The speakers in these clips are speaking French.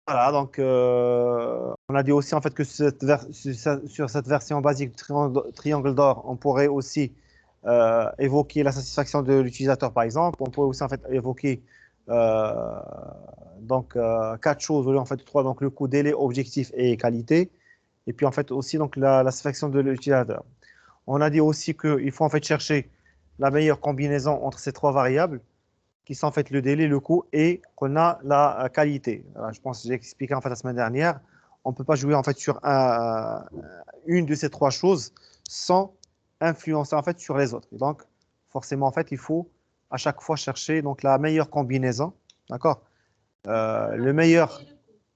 Voilà, donc on a dit aussi en fait que sur cette version basique du triangle d'or, on pourrait aussi évoquer la satisfaction de l'utilisateur, par exemple. On pourrait aussi en fait évoquer euh, quatre choses au lieu en fait de trois, donc le coût, délai, objectif et qualité. Et puis en fait aussi donc la satisfaction de l'utilisateur. On a dit aussi qu'il faut en fait chercher la meilleure combinaison entre ces trois variables qui sont en fait le délai, le coût et qu'on a la qualité. Je pense que j'ai expliqué en fait la semaine dernière. On ne peut pas jouer en fait sur une de ces trois choses sans influencer en fait sur les autres. Et donc, forcément, en fait, il faut à chaque fois chercher donc la meilleure combinaison, d'accord, le meilleur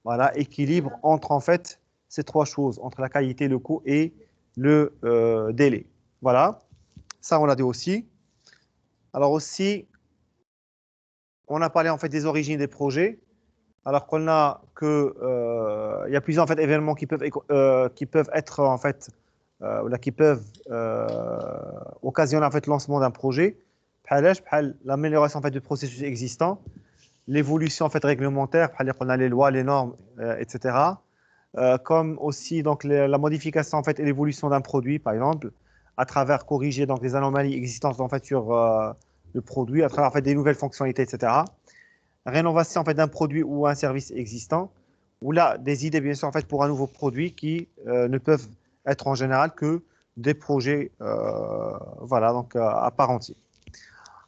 voilà, équilibre entre en fait ces trois choses, entre la qualité, le coût et le délai. Voilà, ça on l'a dit aussi. Alors aussi, on a parlé en fait des origines des projets, alors qu'on a que il y a plusieurs en fait événements qui peuvent être en fait là, qui peuvent occasionner en fait le lancement d'un projet. بحال l'amélioration en fait du processus existant, l'évolution en fait réglementaire, بحال qu'on a les lois, les normes, etc. Comme aussi donc la modification en fait et l'évolution d'un produit, par exemple, à travers corriger donc les anomalies existantes en fait sur le produit, à travers en fait des nouvelles fonctionnalités, etc. Rénovation en fait d'un produit ou un service existant, ou là des idées bien sûr en fait pour un nouveau produit qui ne peuvent être en général que des projets voilà donc à part entière.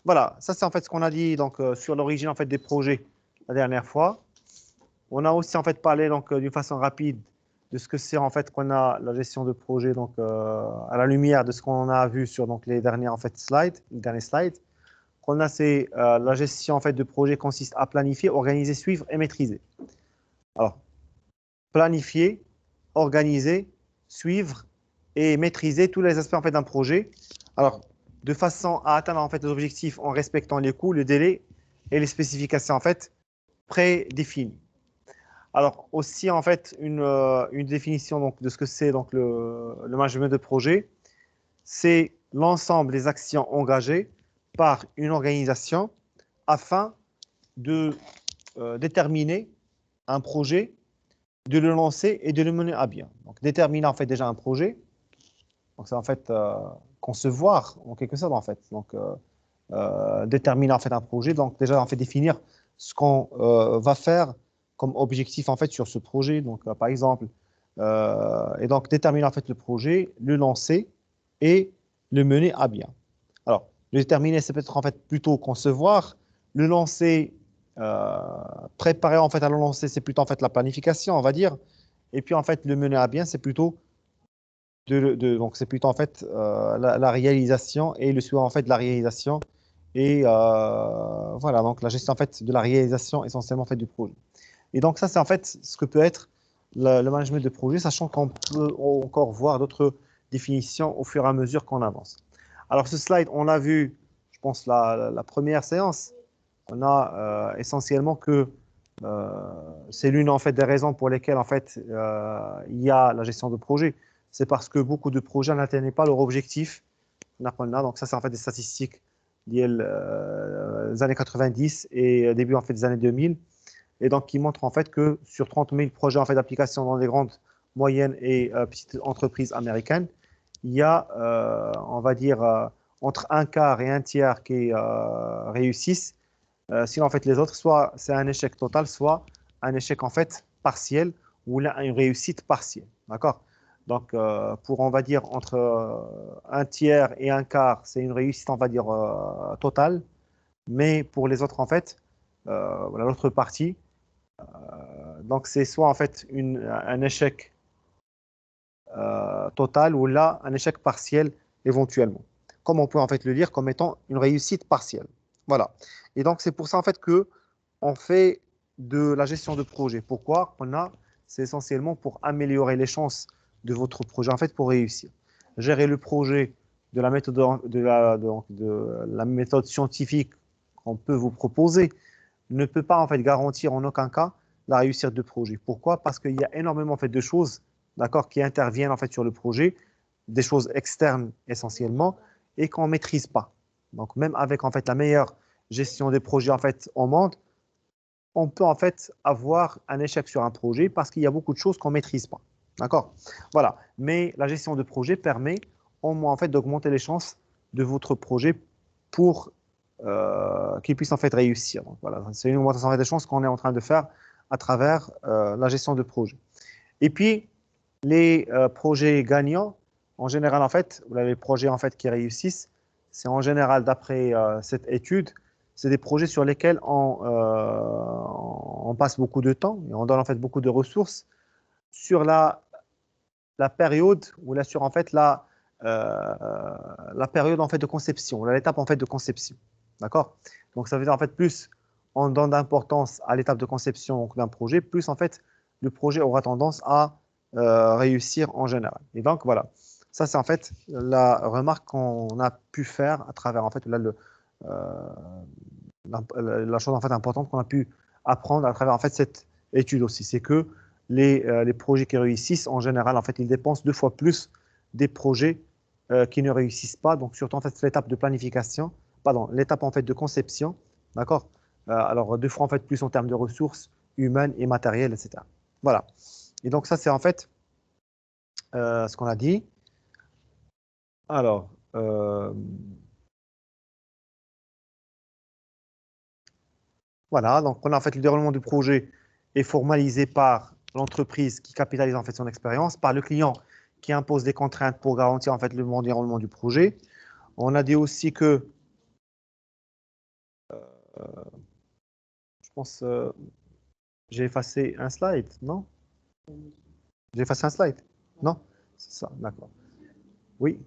Voilà, ça c'est en fait ce qu'on a dit donc sur l'origine en fait des projets la dernière fois. On a aussi en fait parlé donc d'une façon rapide de ce que c'est en fait qu'on a la gestion de projet donc à la lumière de ce qu'on a vu sur donc les derniers en fait slides, les derniers slides. Qu'on a c'est la gestion en fait de projet consiste à planifier, organiser, suivre et maîtriser. Alors planifier, organiser, suivre et maîtriser tous les aspects en fait d'un projet. Alors de façon à atteindre en fait les objectifs en respectant les coûts, le délai et les spécifications en fait prédéfinies. Alors aussi en fait une définition donc, de ce que c'est donc le management de projet, c'est l'ensemble des actions engagées par une organisation afin de déterminer un projet, de le lancer et de le mener à bien. Donc déterminer en fait déjà un projet, donc c'est en fait concevoir en quelque sorte en fait. Donc déterminer en fait un projet, donc déjà en fait définir ce qu'on va faire comme objectif en fait sur ce projet. Donc par exemple, et donc déterminer en fait le projet, le lancer et le mener à bien. Alors, le déterminer, c'est peut-être en fait plutôt concevoir. Le lancer, euh, préparer en fait à le lancer, c'est plutôt en fait la planification, on va dire. Et puis en fait, le mener à bien, c'est plutôt donc c'est plutôt en fait la réalisation et le suivi en fait de la réalisation et voilà donc la gestion en fait de la réalisation essentiellement en fait du projet. Et donc ça c'est en fait ce que peut être le management de projet, sachant qu'on peut encore voir d'autres définitions au fur et à mesure qu'on avance. Alors ce slide, on l'a vu, je pense la première séance, on a essentiellement que euh, c'est l'une en fait des raisons pour lesquelles en fait il y a la gestion de projet. C'est parce que beaucoup de projets n'atteignaient pas leur objectif. Donc ça c'est en fait des statistiques liées aux années 90 et début en fait des années 2000 et donc qui montrent en fait que sur 30 000 projets en fait d'application dans les grandes, moyennes et petites entreprises américaines, il y a on va dire entre un quart et un tiers qui réussissent. Sinon, en fait, les autres, soit c'est un échec total, soit un échec en fait partiel ou là, une réussite partielle. D'accord? Donc, pour, on va dire, entre un tiers et un quart, c'est une réussite, on va dire, totale. Mais pour les autres, en fait, voilà, l'autre partie, donc c'est soit en fait un échec total ou là, un échec partiel éventuellement. Comme on peut en fait le lire comme étant une réussite partielle. Voilà. Et donc, c'est pour ça en fait que on fait de la gestion de projet. Pourquoi? C'est essentiellement pour améliorer les chances de votre projet, en fait, pour réussir. Gérer le projet de la méthode, de la méthode scientifique qu'on peut vous proposer ne peut pas, en fait, garantir en aucun cas la réussite du projet. Pourquoi? Parce qu'il y a énormément, en fait, de choses, d'accord, qui interviennent, en fait, sur le projet, des choses externes essentiellement, et qu'on ne maîtrise pas. Donc, même avec, en fait, la meilleure gestion des projets, en fait, au monde, on peut en fait avoir un échec sur un projet parce qu'il y a beaucoup de choses qu'on ne maîtrise pas. D'accord? Voilà. Mais la gestion de projet permet au moins en fait d'augmenter les chances de votre projet pour qu'il puisse en fait réussir. Donc, voilà, c'est une augmentation en fait, des chances qu'on est en train de faire à travers la gestion de projet. Et puis, les projets gagnants, en général, en fait, les projets en fait, qui réussissent, c'est en général, d'après cette étude, c'est des projets sur lesquels on passe beaucoup de temps et on donne en fait beaucoup de ressources sur la période ou là, sur en fait la période en fait de conception, l'étape en fait de conception. D'accord? Donc ça veut dire en fait plus on donne d'importance à l'étape de conception d'un projet, plus en fait le projet aura tendance à réussir en général. Et donc voilà, ça c'est en fait la remarque qu'on a pu faire à travers en fait là, la chose en fait importante qu'on a pu apprendre à travers en fait cette étude aussi, c'est que les projets qui réussissent en général en fait ils dépensent 2 fois plus des projets qui ne réussissent pas. Donc surtout en fait l'étape de planification, pardon, l'étape en fait de conception, d'accord. Alors 2 fois en fait plus en termes de ressources humaines et matérielles, etc. Voilà. Et donc ça c'est en fait ce qu'on a dit. Alors voilà, donc on a en fait le déroulement du projet est formalisé par l'entreprise qui capitalise en fait son expérience, par le client qui impose des contraintes pour garantir en fait le bon déroulement du projet. On a dit aussi que, je pense, j'ai effacé un slide, non? J'ai effacé un slide? Non? C'est ça, d'accord. Oui,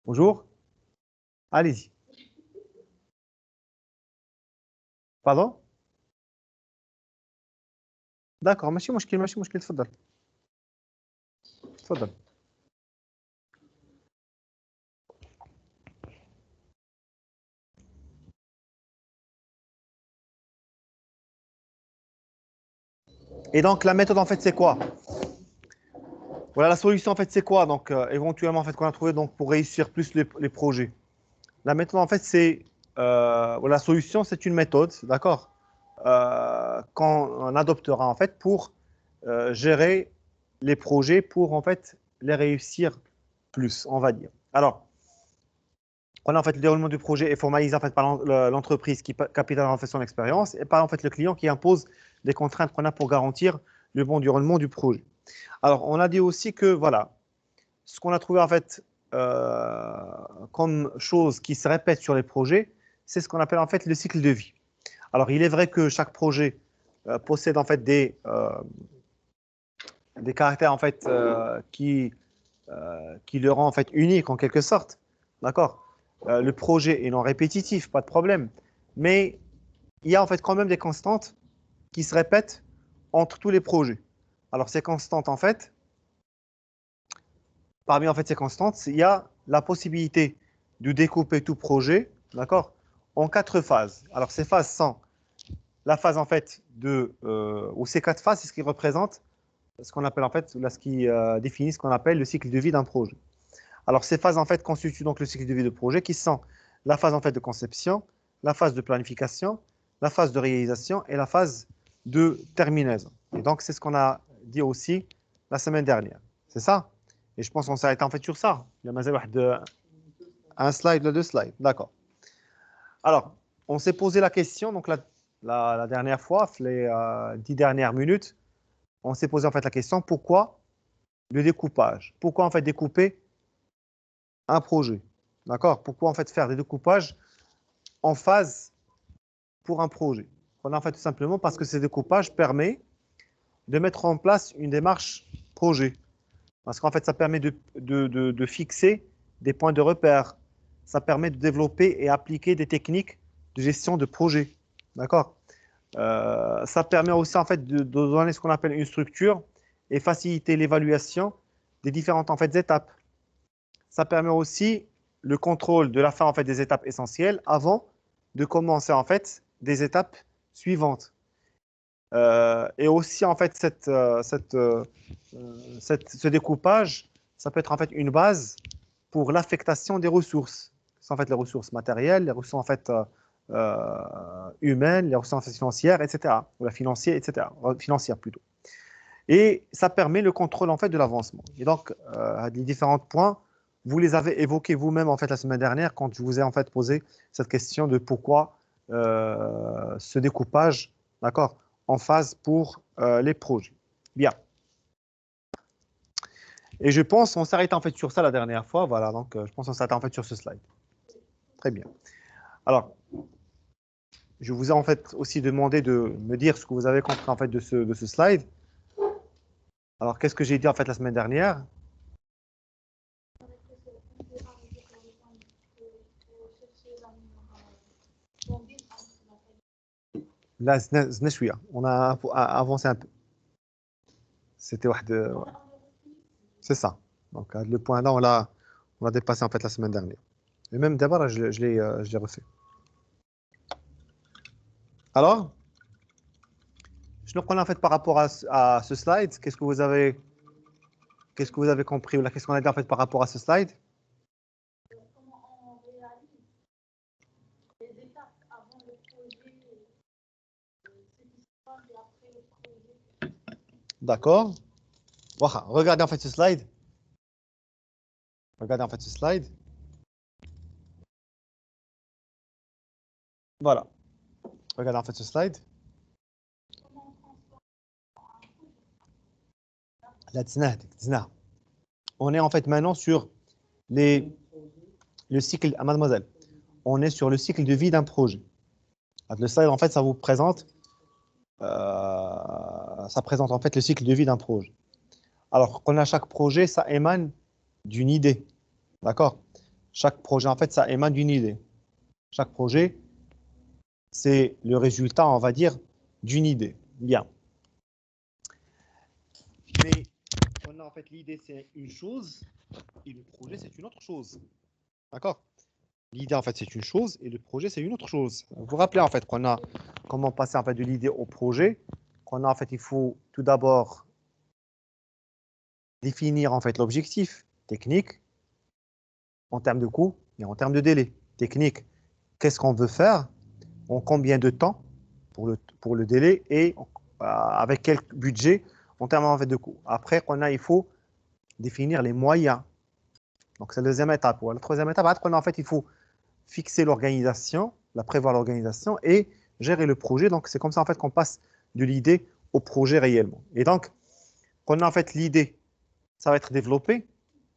bonjour. Allez-y. Pardon? d'accord ماشي مشكل ماشي مشكل تفضل تفضل. Et donc la méthode en fait c'est quoi? Voilà la solution en fait c'est quoi? Donc éventuellement en fait qu'on a trouvé donc pour réussir plus les projets. La méthode en fait c'est voilà, la solution c'est une méthode, d'accord? Qu'on adoptera en fait pour gérer les projets pour en fait les réussir plus, on va dire. Alors, on a en fait le déroulement du projet est formalisé en fait par l'entreprise qui capitalise en fait son expérience et par en fait le client qui impose des contraintes qu'on a pour garantir le bon déroulement du projet. Alors, on a dit aussi que voilà, ce qu'on a trouvé en fait comme chose qui se répète sur les projets, c'est ce qu'on appelle en fait le cycle de vie. Alors, il est vrai que chaque projet possède en fait des caractères en fait qui le rend en fait unique en quelque sorte. D'accord? Le projet est non répétitif, pas de problème. Mais il y a en fait quand même des constantes qui se répètent entre tous les projets. Alors ces constantes en fait, parmi en fait ces constantes, il y a la possibilité de découper tout projet, d'accord, en 4 phases. Alors ces phases sont la phase en fait ou ces 4 phases, c'est ce qui représente ce qu'on appelle en fait, là, ce qui définit ce qu'on appelle le cycle de vie d'un projet. Alors, ces phases, en fait, constituent donc le cycle de vie de projet qui sont la phase, en fait, de conception, la phase de planification, la phase de réalisation et la phase de terminaison. Et donc, c'est ce qu'on a dit aussi la semaine dernière. C'est ça? Et je pense qu'on s'est arrêté, en fait, sur ça. Il y a un slide, 2 slides. D'accord. Alors, on s'est posé la question, donc la dernière fois, les 10 dernières minutes, on s'est posé, en fait, la question, pourquoi le découpage? Pourquoi, en fait, découper un projet? D'accord? Pourquoi en fait faire des découpages en phase pour un projet? On en fait tout simplement parce que ces découpages permettent de mettre en place une démarche projet. Parce qu'en fait, ça permet de fixer des points de repère. Ça permet de développer et appliquer des techniques de gestion de projet. D'accord? Ça permet aussi en fait de donner ce qu'on appelle une structure et faciliter l'évaluation des différentes en fait étapes. Ça permet aussi le contrôle de la fin en fait des étapes essentielles avant de commencer en fait des étapes suivantes. Et aussi en fait ce découpage, ça peut être en fait une base pour l'affectation des ressources. C'est en fait les ressources matérielles, les ressources en fait humaine, les ressources financières, etc. Ou la financière, etc. Financière plutôt. Et ça permet le contrôle en fait de l'avancement. Et donc, les différents points, vous les avez évoqués vous-même en fait la semaine dernière quand je vous ai en fait posé cette question de pourquoi ce découpage, d'accord, en phase pour les projets. Bien. Et je pense on s'arrête en fait sur ça la dernière fois. Voilà, donc je pense on s'arrête en fait sur ce slide. Très bien. Alors, je vous ai en fait aussi demandé de me dire ce que vous avez compris en fait de ce slide. Alors, qu'est-ce que j'ai dit en fait la semaine dernière? Là, on a avancé un peu. C'était c'est ça. Donc, le point là, on l'a dépassé en fait la semaine dernière. Et même d'abord, je l'ai refait. Alors, je nous prenais en fait par rapport à ce slide. Qu'est-ce que vous avez compris ou là, qu'est-ce qu'on a dit en fait par rapport à ce slide? D'accord. Voilà. Regardez en fait ce slide. Regardez en fait ce slide. Voilà. Regardez en fait ce slide. Là, on est en fait maintenant sur le cycle, ah, mademoiselle, on est sur le cycle de vie d'un projet. Le slide, en fait, ça présente en fait le cycle de vie d'un projet. Alors qu'on a chaque projet, ça émane d'une idée. D'accord? Chaque projet, en fait, ça émane d'une idée. Chaque projet, c'est le résultat, on va dire, d'une idée. Bien. Mais on a en fait l'idée, c'est une chose, et le projet, c'est une autre chose. D'accord? L'idée, en fait, c'est une chose, et le projet, c'est une autre chose. Vous vous rappelez, en fait, qu'on a comment passer en fait, de l'idée au projet, qu'on a, en fait, il faut tout d'abord définir, en fait, l'objectif technique, en termes de coût et en termes de délai. Technique, qu'est-ce qu'on veut faire, en combien de temps pour le délai et avec quel budget en termes en fait, de coût. Après, il faut définir les moyens. Donc, c'est la deuxième étape. Ou la troisième étape, après, en fait, il faut fixer l'organisation, la prévoir l'organisation et gérer le projet. Donc, c'est comme ça en fait qu'on passe de l'idée au projet réellement. Et donc, quand on a en fait l'idée, ça va être développé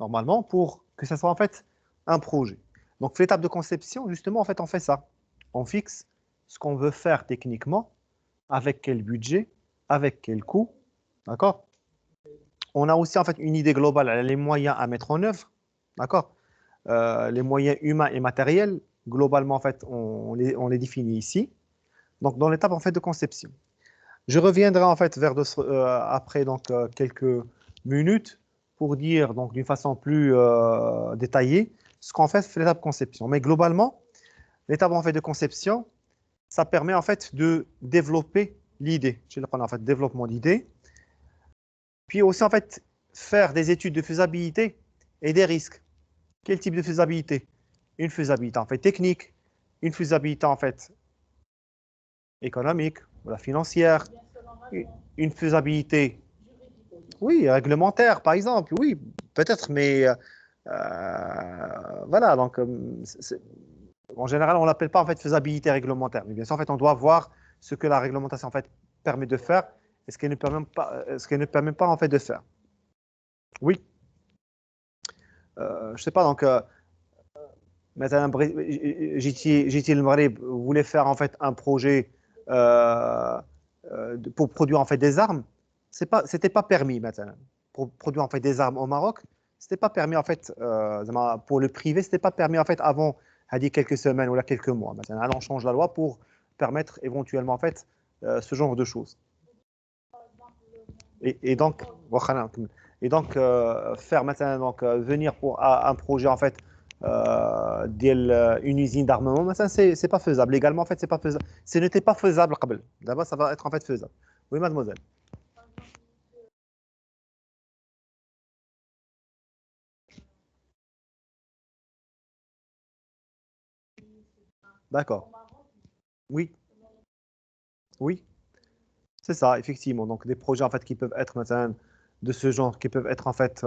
normalement pour que ça soit en fait un projet. Donc, l'étape de conception, justement, en fait, on fait ça. On fixe ce qu'on veut faire techniquement, avec quel budget, avec quel coût, d'accord? On a aussi en fait une idée globale, les moyens à mettre en œuvre, d'accord? Les moyens humains et matériels, globalement, en fait, on les définit ici. Donc, dans l'étape en fait de conception. Je reviendrai en fait après donc quelques minutes pour dire donc d'une façon plus détaillée ce qu'en fait l'étape conception. Mais globalement, l'étape en fait de conception, ça permet en fait de développer l'idée. Je vais prendre en fait développement d'idée. Puis aussi en fait faire des études de faisabilité et des risques. Quel type de faisabilité? Une faisabilité en fait technique, une faisabilité en fait économique ou la financière, une faisabilité, oui, réglementaire par exemple, oui, peut-être, mais voilà, donc en général, on ne l'appelle pas en fait faisabilité réglementaire, mais bien sûr, en fait, on doit voir ce que la réglementation en fait permet de faire et ce qu'elle ne permet pas, ce qu'elle ne permet pas en fait de faire. Oui, je sais pas, donc مثلا جيتي المغرب voulait faire en fait un projet pour produire en fait des armes, c'était pas permis maintenant. Pour produire en fait des armes au Maroc, c'était pas permis en fait pour le privé, c'était pas permis en fait avant quelques semaines ou là quelques mois. Maintenant, alors on change la loi pour permettre éventuellement en fait ce genre de choses. Et donc, faire maintenant venir pour un projet en fait une usine d'armement, ça c'est pas faisable. Légalement en fait c'est pas faisable. Ce n'était pas faisable قبل. D'abord ça va être en fait faisable. Oui mademoiselle. D'accord. Oui, oui, c'est ça, effectivement. Donc, des projets en fait qui peuvent être maintenant de ce genre, qui peuvent être en fait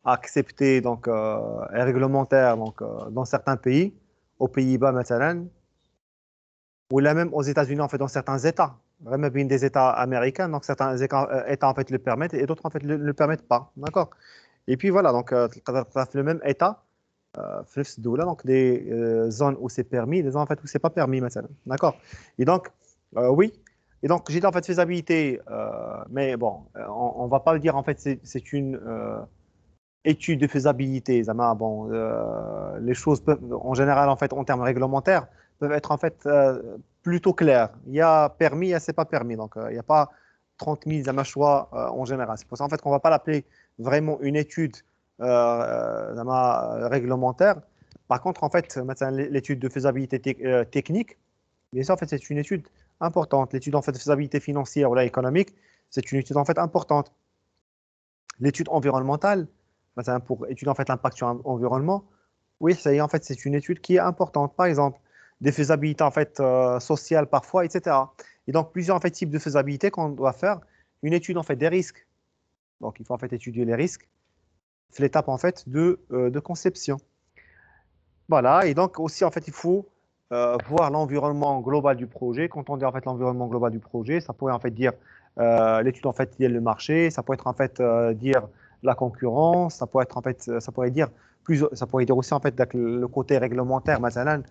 acceptés donc, et réglementaires donc, dans certains pays, aux Pays-Bas maintenant, ou là même aux États-Unis, en fait, dans certains États. Même bien des États américains, donc certains États en fait le permettent et d'autres en fait ne le permettent pas. D'accord? Et puis voilà, donc le même État, في نفس الدولة, donc des zones où c'est permis, des zones en fait où c'est pas permis مثلا. D'accord? Et donc, oui. Et donc, j'ai dit en fait faisabilité, mais bon, on va pas le dire en fait, c'est une étude de faisabilité. Zama, bon, les choses peuvent, en général, en fait, en termes réglementaires, peuvent être en fait plutôt claires. Il y a permis, il y a c'est pas permis. Donc, il n'y a pas 30 000 zama, choix en général. C'est pour ça en fait qu'on ne va pas l'appeler vraiment une étude zama, réglementaire. Par contre, en fait, maintenant, l'étude de faisabilité technique, bien sûr, en fait, c'est une étude importante. L'étude en fait de faisabilité financière ou là, économique, c'est une étude en fait importante. L'étude environnementale, ben, pour étudier en fait l'impact sur l'environnement, oui, ça y est, en fait, c'est une étude qui est importante. Par exemple, des faisabilités en fait sociales parfois, etc. Et donc plusieurs en fait types de faisabilité qu'on doit faire. Une étude en fait des risques. Donc il faut en fait étudier les risques. C'est l'étape en fait de conception. Voilà. Et donc aussi en fait il faut voir l'environnement global du projet. Quand on dit en fait l'environnement global du projet, ça pourrait en fait dire l'étude en fait liée le marché, ça pourrait être en fait dire la concurrence, ça pourrait être en fait ça pourrait dire plus, ça pourrait dire aussi en fait le côté réglementaire, مثلا,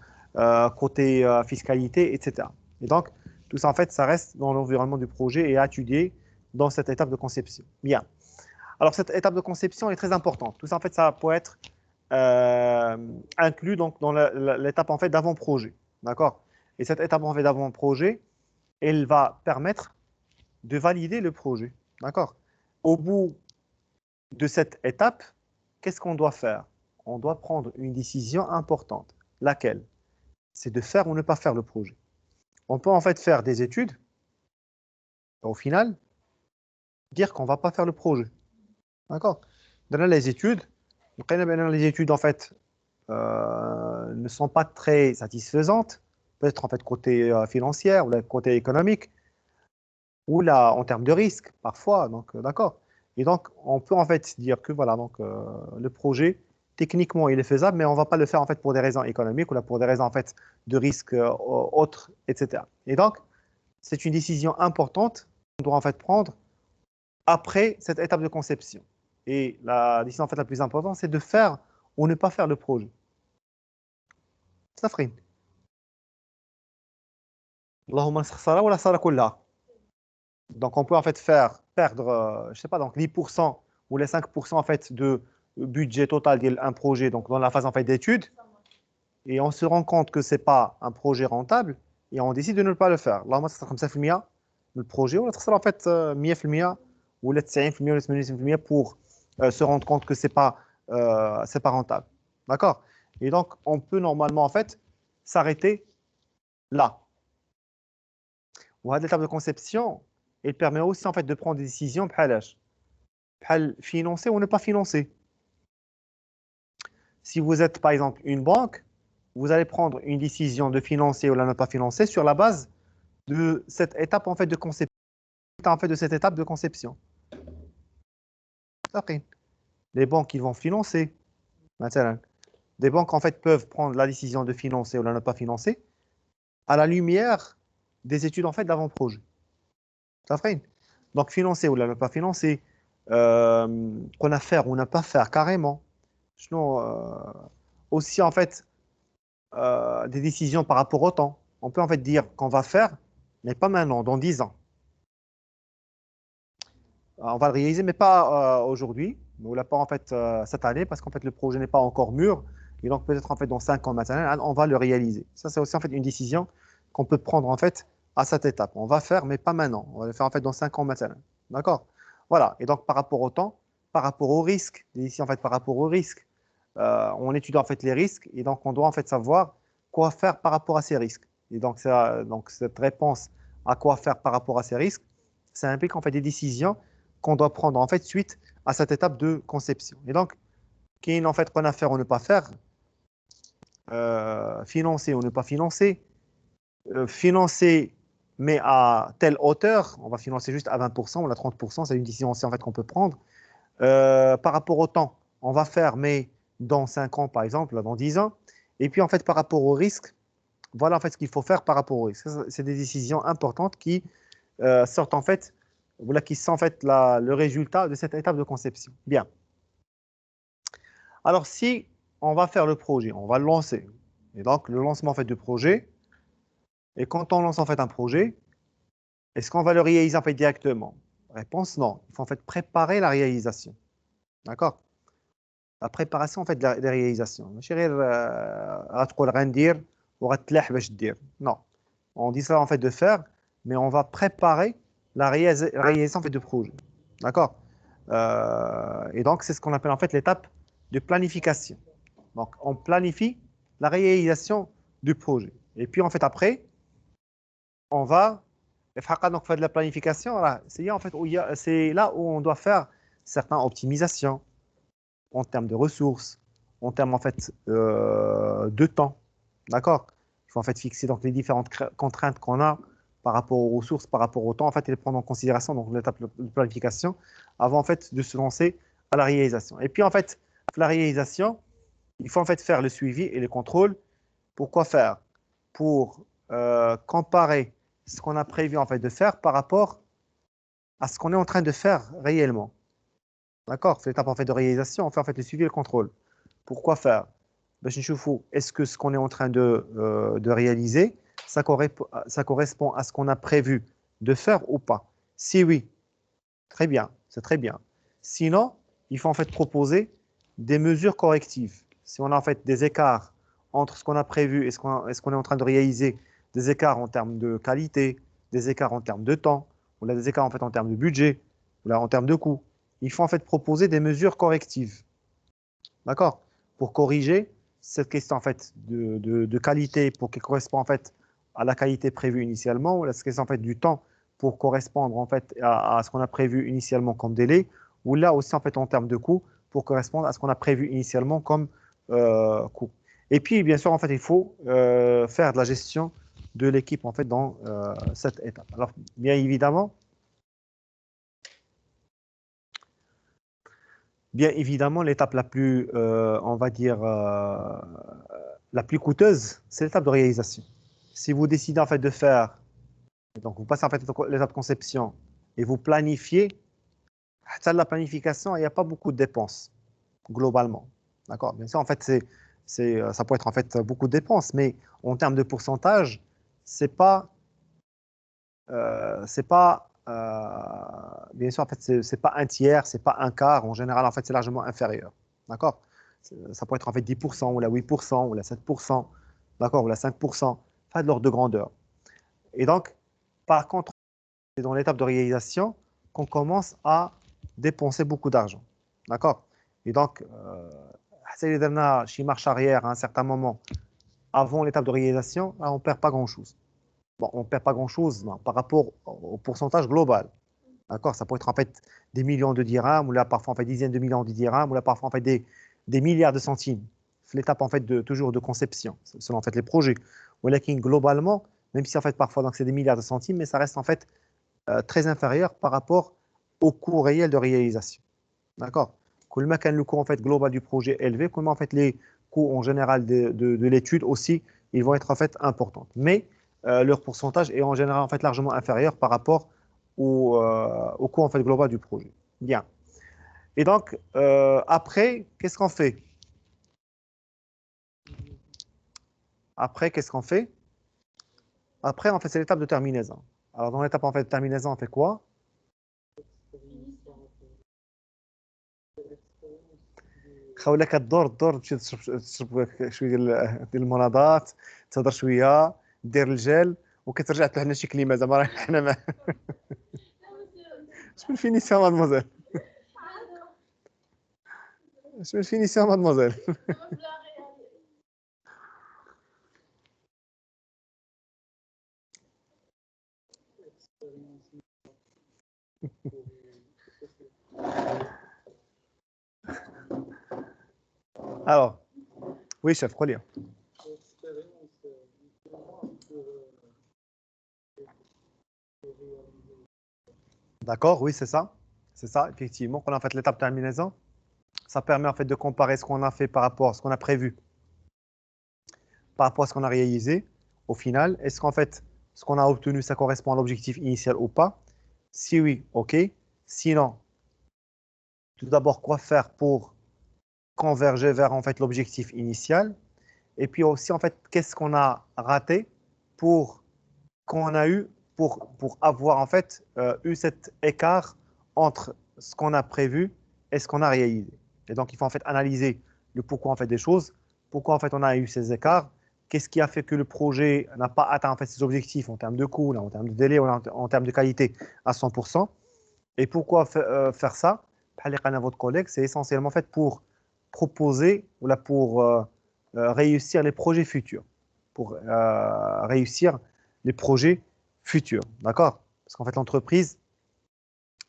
côté fiscalité, etc. Et donc tout ça en fait ça reste dans l'environnement du projet et à étudier dans cette étape de conception. Bien. Alors cette étape de conception est très importante. Tout ça en fait ça peut être euh, inclus donc dans l'étape en fait d'avant-projet. D'accord? Et cette étape en fait d'avant-projet, elle va permettre de valider le projet. D'accord? Au bout de cette étape, qu'est-ce qu'on doit faire? On doit prendre une décision importante. Laquelle? C'est de faire ou ne pas faire le projet. On peut en fait faire des études, et au final, dire qu'on ne va pas faire le projet. D'accord? Dans les études, les études en fait ne sont pas très satisfaisantes, peut-être en fait côté financier ou côté économique, ou là en termes de risque parfois. Donc d'accord. Et donc on peut en fait dire que voilà donc le projet techniquement il est faisable, mais on va pas le faire en fait pour des raisons économiques ou là pour des raisons en fait de risque autres, etc. Et donc c'est une décision importante qu'on doit en fait prendre après cette étape de conception. Et la décision en fait la plus importante, c'est de faire ou ne pas faire le projet. Ça ferait. اللهم نخسرها ولا خسارة كلها. Donc, on peut en fait faire perdre, je sais pas, donc 10% ou les 5% en fait de budget total d'un projet, donc dans la phase en fait d'étude, et on se rend compte que c'est pas un projet rentable, et on décide de ne pas le faire. اللهم تخسر 5% من البروجي ولا تخسر en fait 100% ولا 90% ولا 80% pour se rendre compte que c'est pas rentable. D'accord? Et donc, on peut normalement en fait s'arrêter là. وهذه l'étape de conception, elle permet aussi en fait de prendre des décisions بحالاش بحال financer ou ne pas financer. Si vous êtes par exemple une banque, vous allez prendre une décision de financer ou de ne pas financer sur la base de cette étape en fait de conception, en fait de cette étape de conception. Ok. Les banques ils vont financer. مثلا. Des banques en fait peuvent prendre la décision de financer ou de ne pas financer à la lumière des études en fait d'avant-projet. Ça fait. Donc financer ou ne pas financer, qu'on a faire ou ne pas faire carrément. Sinon, aussi en fait des décisions par rapport au temps. On peut en fait dire qu'on va faire, mais pas maintenant, dans 10 ans. On va le réaliser, mais pas aujourd'hui. On l'a pas en fait cette année parce qu'en fait le projet n'est pas encore mûr. Et donc peut-être en fait dans 5 ans maintenant, on va le réaliser. Ça c'est aussi en fait une décision qu'on peut prendre en fait à cette étape. On va faire, mais pas maintenant. On va le faire en fait dans 5 ans maintenant. D'accord? Voilà. Et donc par rapport au temps, par rapport au risque, ici en fait par rapport au risque, on étudie en fait les risques et donc on doit en fait savoir quoi faire par rapport à ces risques. Et donc, donc cette réponse à quoi faire par rapport à ces risques, ça implique en fait des décisions qu'on doit prendre en fait suite à cette étape de conception. Et donc, qui en fait qu'on a faire ou ne pas faire, financer ou ne pas financer, financer, mais à telle hauteur, on va financer juste à 20% ou à 30%, c'est une décision aussi en fait qu'on peut prendre. Par rapport au temps, on va faire, mais dans 5 ans par exemple, dans 10 ans. Et puis en fait, par rapport au risque, voilà en fait ce qu'il faut faire par rapport au risque. C'est des décisions importantes qui sortent en fait, voilà, qui sont en fait le résultat de cette étape de conception. Bien. Alors si on va faire le projet, on va le lancer. Et donc le lancement en fait du projet, et quand on lance en fait un projet, est-ce qu'on va le réaliser en fait directement? Réponse non. Il faut en fait préparer la réalisation. D'accord? La préparation en fait de la réalisation. ماشي غير غتقول غندير وغتلاح باش دير. Non. On dit ça en fait de faire, mais on va préparer la réalisation en fait de projet. D'accord? Et donc c'est ce qu'on appelle en fait l'étape de planification. Donc on planifie la réalisation du projet. Et puis en fait après, on va donc faire de la planification. Voilà, c'est en fait c'est là où on doit faire certaines optimisations en termes de ressources, en termes en fait de temps. D'accord? Il faut en fait fixer donc les différentes contraintes qu'on a par rapport aux ressources, par rapport au temps, en fait, et les prendre en considération donc l'étape de planification avant en fait de se lancer à la réalisation. Et puis en fait, la réalisation, il faut en fait faire le suivi et le contrôle. Pourquoi faire? Pour comparer ce qu'on a prévu en fait de faire par rapport à ce qu'on est en train de faire réellement. D'accord? C'est l'étape en fait de réalisation, on fait en fait le suivi et le contrôle. Pourquoi faire? Est-ce que ce qu'on est en train de réaliser, ça correspond à ce qu'on a prévu de faire ou pas? Si oui, très bien, c'est très bien. Sinon, il faut en fait proposer des mesures correctives. Si on a en fait des écarts entre ce qu'on a prévu et ce qu'on est en train de réaliser, des écarts en termes de qualité, des écarts en termes de temps, ou là, des écarts en fait en termes de budget, ou là en termes de coût, il faut en fait proposer des mesures correctives. D'accord? Pour corriger cette question en fait de qualité, pour qu'elle corresponde en fait à la qualité prévue initialement, ou la question en fait du temps pour correspondre en fait à ce qu'on a prévu initialement comme délai, ou là aussi en fait en termes de coût pour correspondre à ce qu'on a prévu initialement comme coût. Et puis bien sûr en fait il faut faire de la gestion de l'équipe en fait dans cette étape. Alors bien évidemment l'étape la plus on va dire la plus coûteuse, c'est l'étape de réalisation. Si vous décidez en fait de faire, donc vous passez en fait l'étape de conception et vous planifiez, à la planification, il n'y a pas beaucoup de dépenses globalement. D'accord? Bien sûr, en fait, ça peut être en fait beaucoup de dépenses, mais en termes de pourcentage, c'est pas bien sûr, en fait, c'est pas un tiers, c'est pas un quart. En général, en fait, c'est largement inférieur. D'accord? Ça peut être en fait 10% ou la 8% ou la 7%, d'accord, ou la 5%, pas de l'ordre de grandeur. Et donc, par contre, c'est dans l'étape de réalisation qu'on commence à dépenser beaucoup d'argent. D'accord? Et donc, c'est chez marche arrière à un certain moment, avant l'étape de réalisation, là, on ne perd pas grand-chose. Bon, on ne perd pas grand-chose par rapport au pourcentage global. D'accord? Ça peut être en fait des millions de dirhams, ou là parfois en fait dizaines de millions de dirhams, ou là parfois en fait des milliards de centimes. C'est l'étape en fait toujours de conception, selon en fait les projets. Ou là, globalement, même si en fait parfois donc c'est des milliards de centimes, mais ça reste en fait très inférieur par rapport au coût réel de réalisation. D'accord? Comment le coût en fait global du projet est élevé, comment en fait les coûts en général de l'étude aussi, ils vont être en fait importants. Mais leur pourcentage est en général en fait largement inférieur par rapport au coût en fait global du projet. Bien. Et donc après, qu'est-ce qu'on fait? Après, qu'est-ce qu'on fait? Après, en fait, c'est l'étape de terminaison. Alors dans l'étape en fait de terminaison, on fait quoi? خولك الدور تشرب شويه ديال المناضات، تهضر شويه، دير الجل، وكترجع تلوح لنا شي كلمه زعما راه حنا ما شنو الفينيسيون مادموزيل؟ شنو الفينيسيون مادموزيل؟ Alors, oui chef, قول لي. D'accord, oui, c'est ça. C'est ça, effectivement. Quand on a fait l'étape terminaison, ça permet en fait de comparer ce qu'on a fait par rapport à ce qu'on a prévu, par rapport à ce qu'on a réalisé. Au final, est-ce qu'en fait, ce qu'on a obtenu, ça correspond à l'objectif initial ou pas? Si oui, OK. Sinon, tout d'abord, quoi faire pour converger vers en fait l'objectif initial? Et puis aussi, en fait, qu'est-ce qu'on a raté pour qu'on a eu pour avoir en fait eu cet écart entre ce qu'on a prévu et ce qu'on a réalisé. Et donc, il faut en fait analyser le pourquoi en fait des choses, pourquoi en fait on a eu ces écarts, qu'est-ce qui a fait que le projet n'a pas atteint en fait ses objectifs en termes de coût, en termes de délai, en termes de qualité à 100%, et pourquoi faire ça? Votre collègue, c'est essentiellement fait pour proposer ou là pour réussir les projets futurs, pour réussir les projets futurs, d'accord? Parce qu'en fait, l'entreprise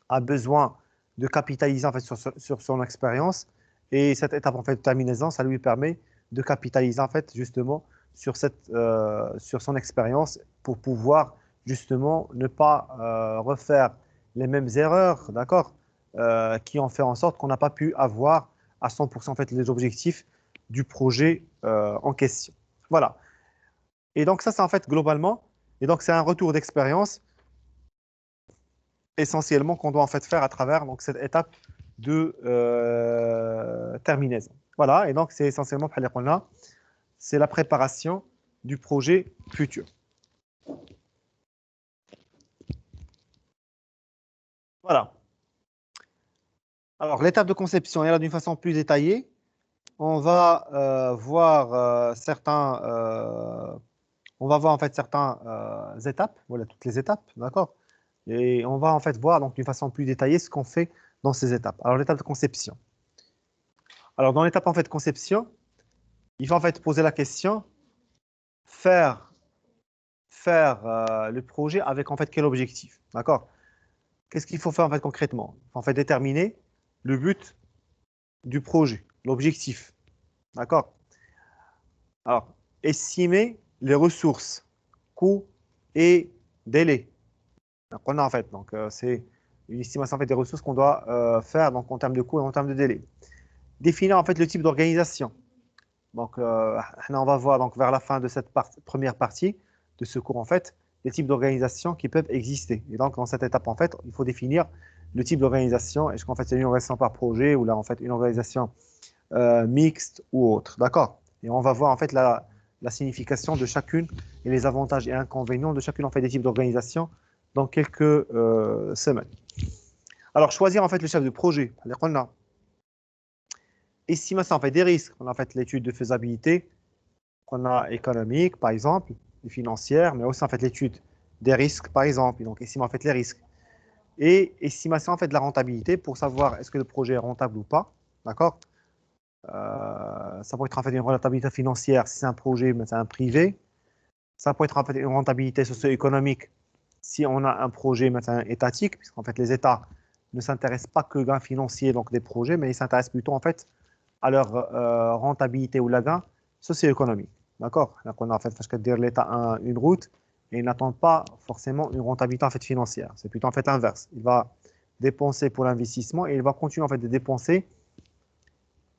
a besoin de capitaliser en fait sur son expérience et cette étape en fait de terminaison, ça lui permet de capitaliser en fait justement sur son expérience pour pouvoir justement ne pas refaire les mêmes erreurs, d'accord, qui ont fait en sorte qu'on n'a pas pu avoir à 100% en fait les objectifs du projet en question. Voilà. Et donc ça, c'est en fait globalement, et donc c'est un retour d'expérience essentiellement qu'on doit en fait faire à travers donc, cette étape de terminaison. Voilà, et donc c'est essentiellement, c'est la préparation du projet futur. Voilà. Alors, l'étape de conception est là d'une façon plus détaillée. On va voir on va voir en fait certaines étapes, voilà toutes les étapes, d'accord? Et on va en fait voir donc d'une façon plus détaillée ce qu'on fait dans ces étapes. Alors, l'étape de conception. Alors, dans l'étape en fait de conception, il faut en fait poser la question, faire, faire le projet avec en fait quel objectif, d'accord? Qu'est-ce qu'il faut faire en fait concrètement? Il faut en fait déterminer le but du projet, l'objectif, d'accord? Alors, estimer les ressources, coûts et délais. Donc, on a en fait, donc c'est une estimation en fait des ressources qu'on doit faire donc en termes de coûts et en termes de délai. Définir en fait le type d'organisation. Donc, on va voir donc vers la fin de cette première partie de ce cours en fait les types d'organisations qui peuvent exister. Et donc, dans cette étape en fait, il faut définir le type d'organisation. Est-ce qu'en fait c'est une organisation par projet ou là en fait une organisation mixte ou autre, d'accord? Et on va voir en fait la signification de chacune et les avantages et inconvénients de chacune en fait des types d'organisation dans quelques semaines. Alors, choisir en fait le chef de projet. On a estimation en fait des risques. On a fait l'étude de faisabilité qu'on a économique, par exemple, et financière, mais aussi en fait l'étude des risques, par exemple, et donc estimer en fait les risques. Et estimation en fait de la rentabilité pour savoir est-ce que le projet est rentable ou pas, d'accord? Ça peut être en fait une rentabilité financière si c'est un projet, mais c'est un privé. Ça peut être en fait une rentabilité socio-économique si on a un projet maintenant étatique, puisqu'en fait les États ne s'intéressent pas que gain financier donc des projets, mais ils s'intéressent plutôt en fait à leur rentabilité ou la gain socio-économique. D'accord? Donc on a en fait parce que dire l'État a une route et il n'attend pas forcément une rentabilité en fait financière. C'est plutôt en fait l'inverse. Il va dépenser pour l'investissement et il va continuer en fait de dépenser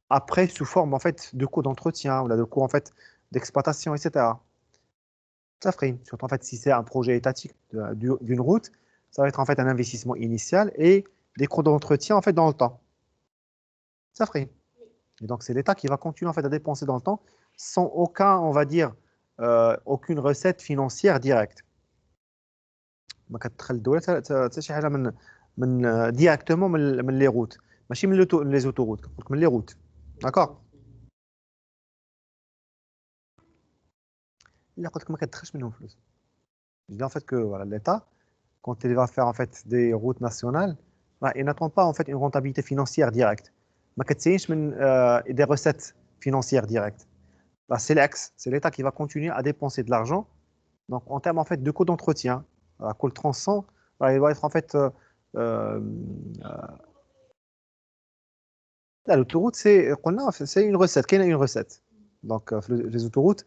après sous forme en fait de coûts d'entretien ou là, de coûts en fait d'exploitation, etc. Ça ferait, surtout en fait si c'est un projet étatique d'une route, ça va être en fait un investissement initial et des coûts d'entretien en fait dans le temps. Ça ferait. Et donc c'est l'État qui va continuer en fait à dépenser dans le temps sans aucun, on va dire, aucune recette financière directe. ما كتدخل الدولة حتى شي حاجة من ديريكتومون من لي روت ماشي من لي زوتوروت من لي روت داكور الا قلت لك ما كتدخلش منهم فلوس. Je dis en fait que voilà, l'État, quand il va faire en fait des routes nationales, bah, il n'attend pas en fait une rentabilité financière directe. ما كتسينش من des recettes financières directes. Bah, c'est l'axe, c'est l'État qui va continuer à dépenser de l'argent. Donc en termes en fait de coût d'entretien, à coût tronçon, bah, il va être en fait euh, là, l'autoroute c'est une recette. Quelle est une recette? Donc les autoroutes,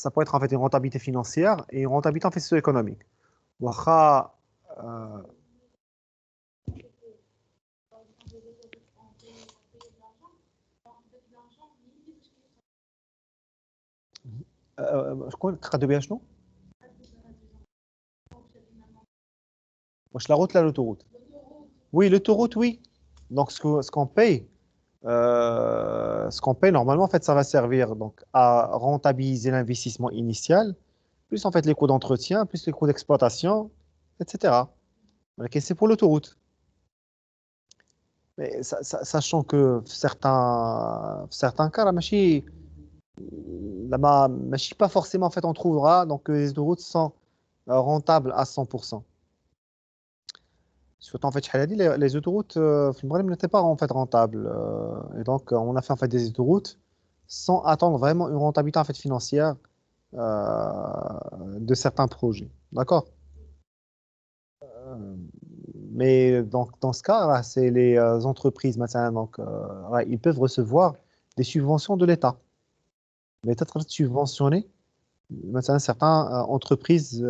ça peut être en fait une rentabilité financière et une rentabilité en fait socio-économique. واخا euh, شكون تقدم بها شنو؟ واش لا روute لا l'autoroute. Oui, l'autoroute, oui. Donc ce qu'on paye, ce qu'on paye normalement, en fait, ça va servir donc à rentabiliser l'investissement initial, plus en fait les coûts d'entretien, plus les coûts d'exploitation, etc. Ok, c'est pour l'autoroute. Mais sachant que certains cas, là, ماشي pas forcément en fait on trouvera donc que les autoroutes sont rentables à 100%. Surtout en fait شحال هادي les autoroutes في المغرب n'étaient pas en fait rentables et donc on a fait en fait des autoroutes sans attendre vraiment une rentabilité en fait financière de certains projets. D'accord? Mais donc dans ce cas, là, c'est les entreprises maintenant donc ouais, ils peuvent recevoir des subventions de l'État. L'État peut subventionner maintenant certaines entreprises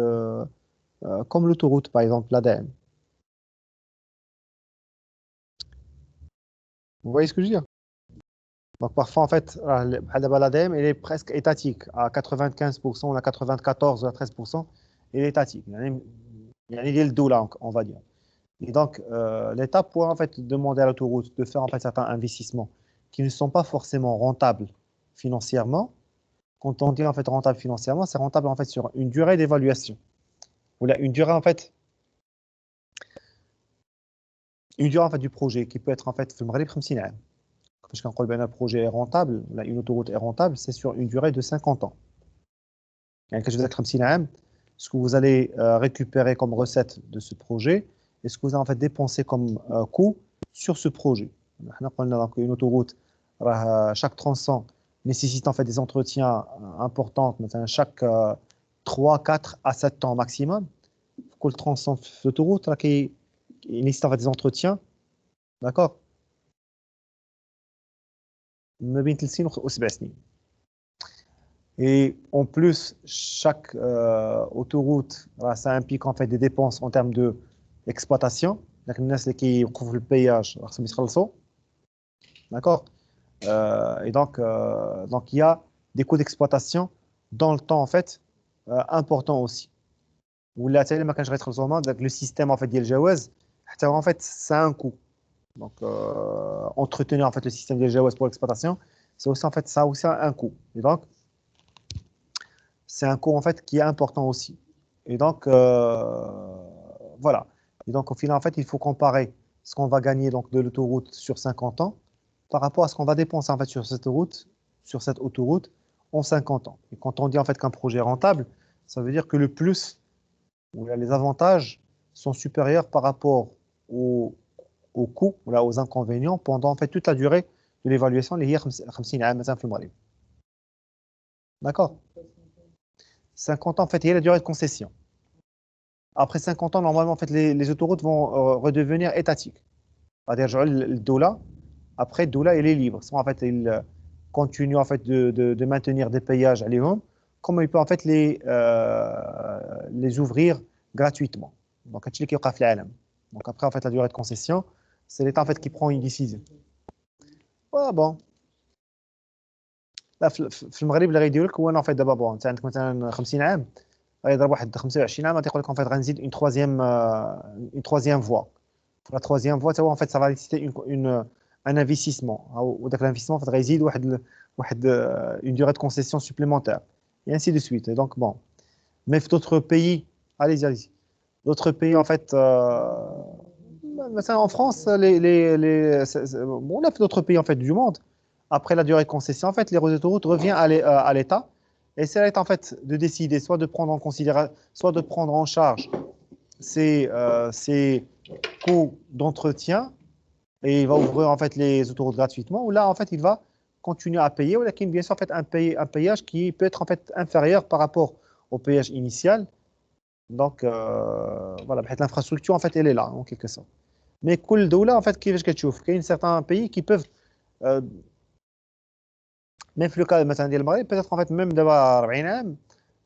comme l'autoroute par exemple l'ADM. Vous voyez ce que je veux dire? Donc parfois, en fait, l'ADEME, il est presque étatique. À 95% ou à 94 ou à 13%, il est étatique. Il y a le dos là, on va dire. Et donc, l'État pourrait en fait demander à l'autoroute de faire en fait certains investissements qui ne sont pas forcément rentables financièrement. Quand on dit en fait rentable financièrement, c'est rentable en fait sur une durée d'évaluation. Ou là, une durée en fait du projet qui peut être en fait في المغرب 50 عام. Parce qu'un projet est rentable, là, une autoroute est rentable, c'est sur une durée de 50 ans. يعني كتجي لك 50 عام, ce que vous allez récupérer comme recette de ce projet et ce que vous allez en fait dépenser comme coût sur ce projet. حنا قلنا donc une autoroute, chaque tronçon nécessite en fait des entretiens importants, مثلا chaque 3, 4 à 7 ans maximum. كل tronçon في l'autoroute il nécessite en fait des entretiens, d'accord, ما بين 3 سنين و 7 سنين. Et en plus, chaque autoroute, ça implique en fait des dépenses en termes d'exploitation. Donc, الناس اللي كيوقفوا في البياج خصهم يتخلصوا. D'accord? Donc, il y a des coûts d'exploitation dans le temps en fait important aussi. ولا حتى ما كانش غيتخلصوا هما le système en fait ديال الجواز حتى هو en fait ça a un coût. Donc entretenir en fait le système ديال الجواز pour l'exploitation, c'est aussi en fait ça a aussi un coût. Et donc c'est un coût en fait qui est important aussi. Et donc voilà. Et donc au final en fait il faut comparer ce qu'on va gagner donc de l'autoroute sur 50 ans par rapport à ce qu'on va dépenser en fait sur cette autoroute en 50 ans. Et quand on dit en fait qu'un projet est rentable, ça veut dire que le plus ou les avantages sont supérieurs par rapport aux coûts ou là, aux inconvénients pendant en fait toute la durée de l'évaluation اللي هي 50 عام مثلا في المغرب. D'accord? 50 ans, en fait, il y a la durée de concession. Après 50 ans, normalement, en fait, les autoroutes vont redevenir étatiques. C'est-à-dire, genre, le Doula, après, le Doula, il est libre. En fait, il continue en fait, de maintenir des péages à Lyon, comme il peut en fait les ouvrir gratuitement. Donc, donc après, en fait, la durée de concession, c'est l'État en fait, qui prend une décision. Ah, bon. لا في المغرب اللي غيديروا لك هو انا فايت دابا بون انت عندك مثلا 50 عام غيضرب واحد 25 عام غادي يقول لك ان فايت غنزيد اون troisième voie. La troisième voie هو en fait ça va nécessiter un investissement وداك l'investissement فايت غيزيد واحد une durée de concession supplémentaire et ainsi de suite. Et donc bon, mais d'autres pays, allez-y, d'autres pays en fait مثلا en France bon, on a fait d'autres pays en fait du monde. Après la durée de concession, en fait, les autoroutes revient à l'État. Et c'est à l'État, en fait, de décider soit de prendre en considération, soit de prendre en charge ces coûts d'entretien et il va ouvrir, en fait, les autoroutes gratuitement. Ou là, en fait, il va continuer à payer. Ou là, il y a bien sûr, en fait, un payage qui peut être, en fait, inférieur par rapport au payage initial. Donc, voilà, l'infrastructure, en fait, elle est là, en quelque sorte. Mais كل دولة, en fait, كيفاش كتشوف كاين certains pays qui peuvent même في le cas مثلا ديال المغرب peut-être en fait même دابا 40 عام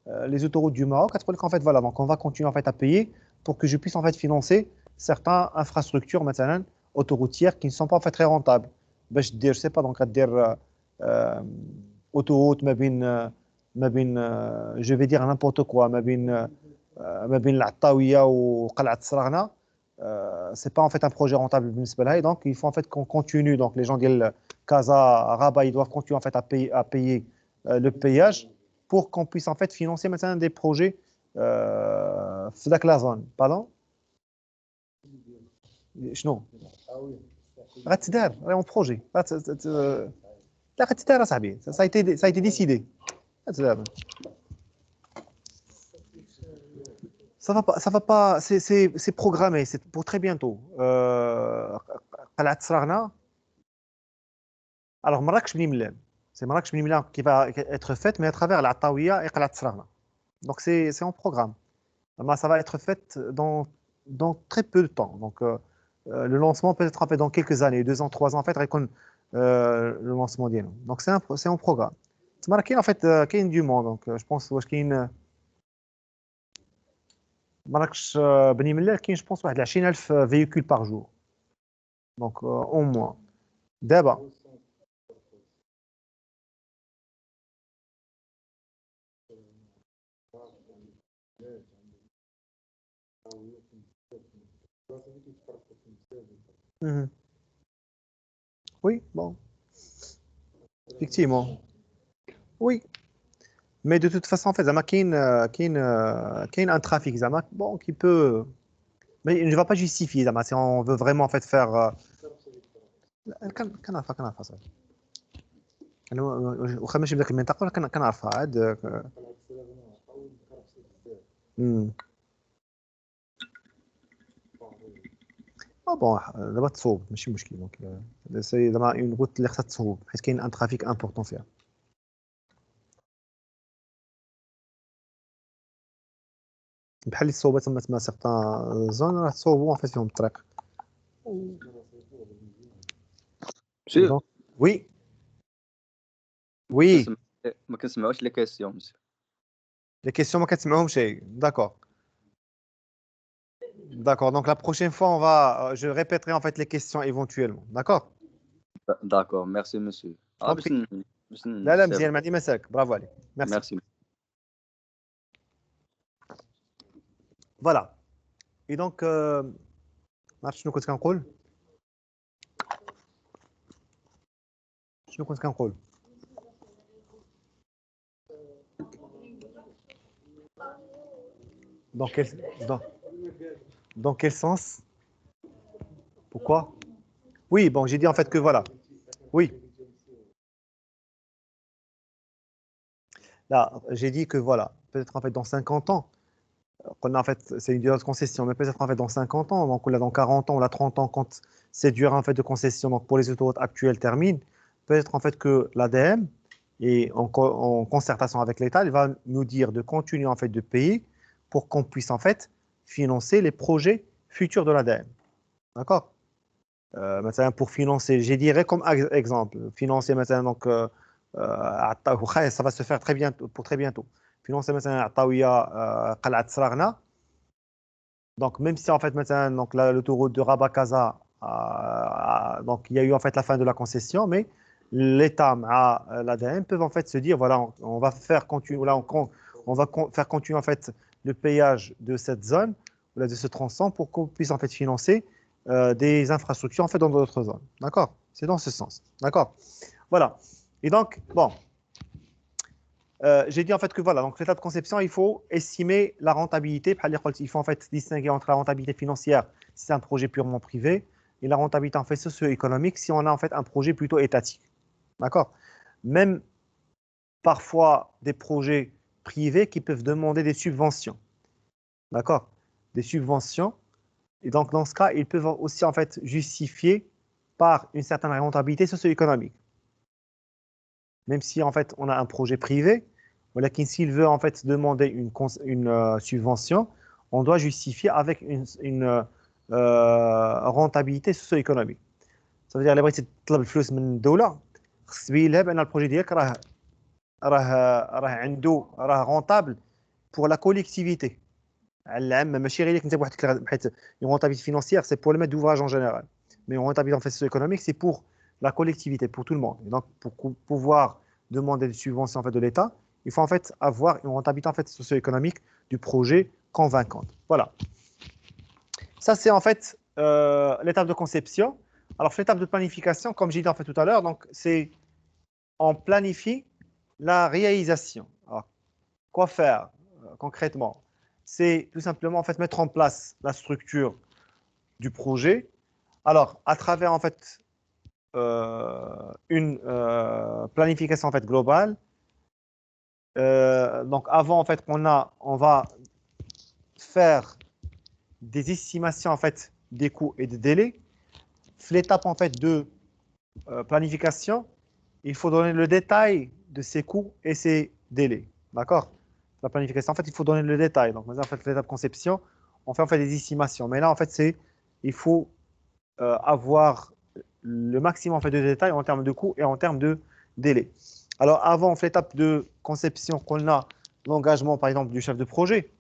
les autoroutes du Maroc كتقول لك en fait voilà donc on va continuer en fait à payer pour que je puisse en fait financer certaines infrastructures مثلا autoroutières qui ne sont pas en fait très rentables. باش دير je sais pas donc دير autoroute ما بين je vais dire n'importe quoi ما بين العطاوية وقلعة صراغنة. C'est pas en fait un projet rentable بالنسبة لها, et donc il faut en fait qu'on continue, donc les gens de Casa, Rabat, ils doivent continuer en fait à payer le péage pour qu'on puisse en fait financer maintenant des projets في ذاك la zone. Pardon? شنو؟ غتدار راهي بروجي لا غتدار اصاحبي, ça a été décidé. غتدار. Ça va pas, c'est programmé, c'est pour très bientôt. قلعة صراغنة. Alors Marrakech Bni Mellal, c'est Marrakech Bni Mellal qui va être faite, mais à travers la Taouia et قلعة صراغنة. Donc c'est en programme. Mais ça va être fait dans très peu de temps. Donc le lancement peut être fait dans quelques années, 2 ans, 3 ans en fait, récon le lancement ديالو. Donc c'est en programme. C'est marqué en fait qu'il y a du monde, donc je pense واش كاين Marrakech Bni Mellal كاين je pense واحد 20,000 véhicules par jour. Donc au moins. دابا Oui, bon, effectivement. Oui, mais de toute façon, en fait, زعما كاين un trafic زعما bon qui peut, mais il ne va pas justifier زعما si on veut vraiment en fait faire كنعرفها صافي. انا واخا ماشي بداك المنطقه ولا كنعرفها عاد بون دابا تصوب ماشي مشكل, دونك سي زعما اون روت اللي خصها تصوب حيت كاين ان ترافيك امبورطون فيها. بحال اللي تصوبات تما سيغتان زون راه تصوبوا فيهم الطريق. مسيو وي وي ما كنسمعوش لي كيسيون مسيو. Les questions, ما كتسمعهمش. D'accord. D'accord. Donc la prochaine fois, je répéterai en fait les questions éventuellement. D'accord? D'accord, merci monsieur. لا لا مزيان, ما عندي مساك. Bravo عليك. Merci. Voilà. Et donc ما عرفتش شنو كنت كنقول. Dans quel sens? Pourquoi? Oui, bon, j'ai dit en fait que voilà. Oui. Là, j'ai dit que voilà, peut-être en fait dans 50 ans, en fait, c'est une durée de concession, mais peut-être en fait dans 50 ans, donc là dans 40 ans, ou là 30 ans, quand cette durée en fait de concession, donc pour les autoroutes actuelles termine, peut-être en fait que l'ADM, et en concertation avec l'État, il va nous dire de continuer en fait de payer pour qu'on puisse en fait financer les projets futurs de l'ADM. D'accord? Maintenant, pour financer, je dirais comme exemple, financer maintenant donc ça va se faire très bientôt, pour très bientôt. Financer maintenant Ataouia Qalat Sragna. Donc même si en fait maintenant donc l'autoroute de Rabat Casa, donc il y a eu en fait la fin de la concession, mais l'État à l'ADM peuvent en fait se dire voilà, on va faire continuer, là on va faire continuer en fait le péage de cette zone ou de ce tronçon pour qu'on puisse en fait financer des infrastructures en fait dans d'autres zones. D'accord? C'est dans ce sens. D'accord? Voilà. Et donc, bon, j'ai dit en fait que voilà, donc l'état de conception, il faut estimer la rentabilité. Il faut en fait distinguer entre la rentabilité financière si c'est un projet purement privé et la rentabilité en fait socio-économique si on a en fait un projet plutôt étatique. D'accord? Même parfois des projets privés qui peuvent demander des subventions. D'accord? Des subventions. Et donc dans ce cas, ils peuvent aussi en fait justifier par une certaine rentabilité socio-économique. Même si en fait on a un projet privé, voilà, s'il veut en fait demander une subvention, on doit justifier avec une rentabilité socio-économique. Ça veut dire اللي بغيتي تطلب الفلوس من الدولة خص تبين لها بأن البروجي ديالك راه عنده راه rentable pour la collectivité. على العام ماشي غير انت بوحدك حيت une rentabilité financière c'est pour le maître d'ouvrage en général mais une rentabilité en fait socio-économique c'est pour la collectivité pour tout le monde et donc pour pouvoir demander des subventions en fait de l'État il faut en fait avoir une rentabilité en fait socio-économique du projet convaincante voilà ça c'est en fait l'étape de conception alors l'étape de planification comme j'ai dit en fait tout à l'heure donc c'est on planifie la réalisation alors quoi faire concrètement c'est tout simplement en fait mettre en place la structure du projet. Alors, à travers en fait une planification en fait globale. Donc, avant en fait on va faire des estimations en fait des coûts et des délais. L'étape en fait de planification, il faut donner le détail de ces coûts et ces délais. D'accord. La planification, en fait, il faut donner le détail. Donc, en fait, l'étape conception, on fait en fait des estimations. Mais là, en fait, il faut avoir le maximum en fait, de détails en termes de coûts et en termes de délai. Alors, avant, on fait l'étape de conception qu'on a l'engagement, par exemple, du chef de projet.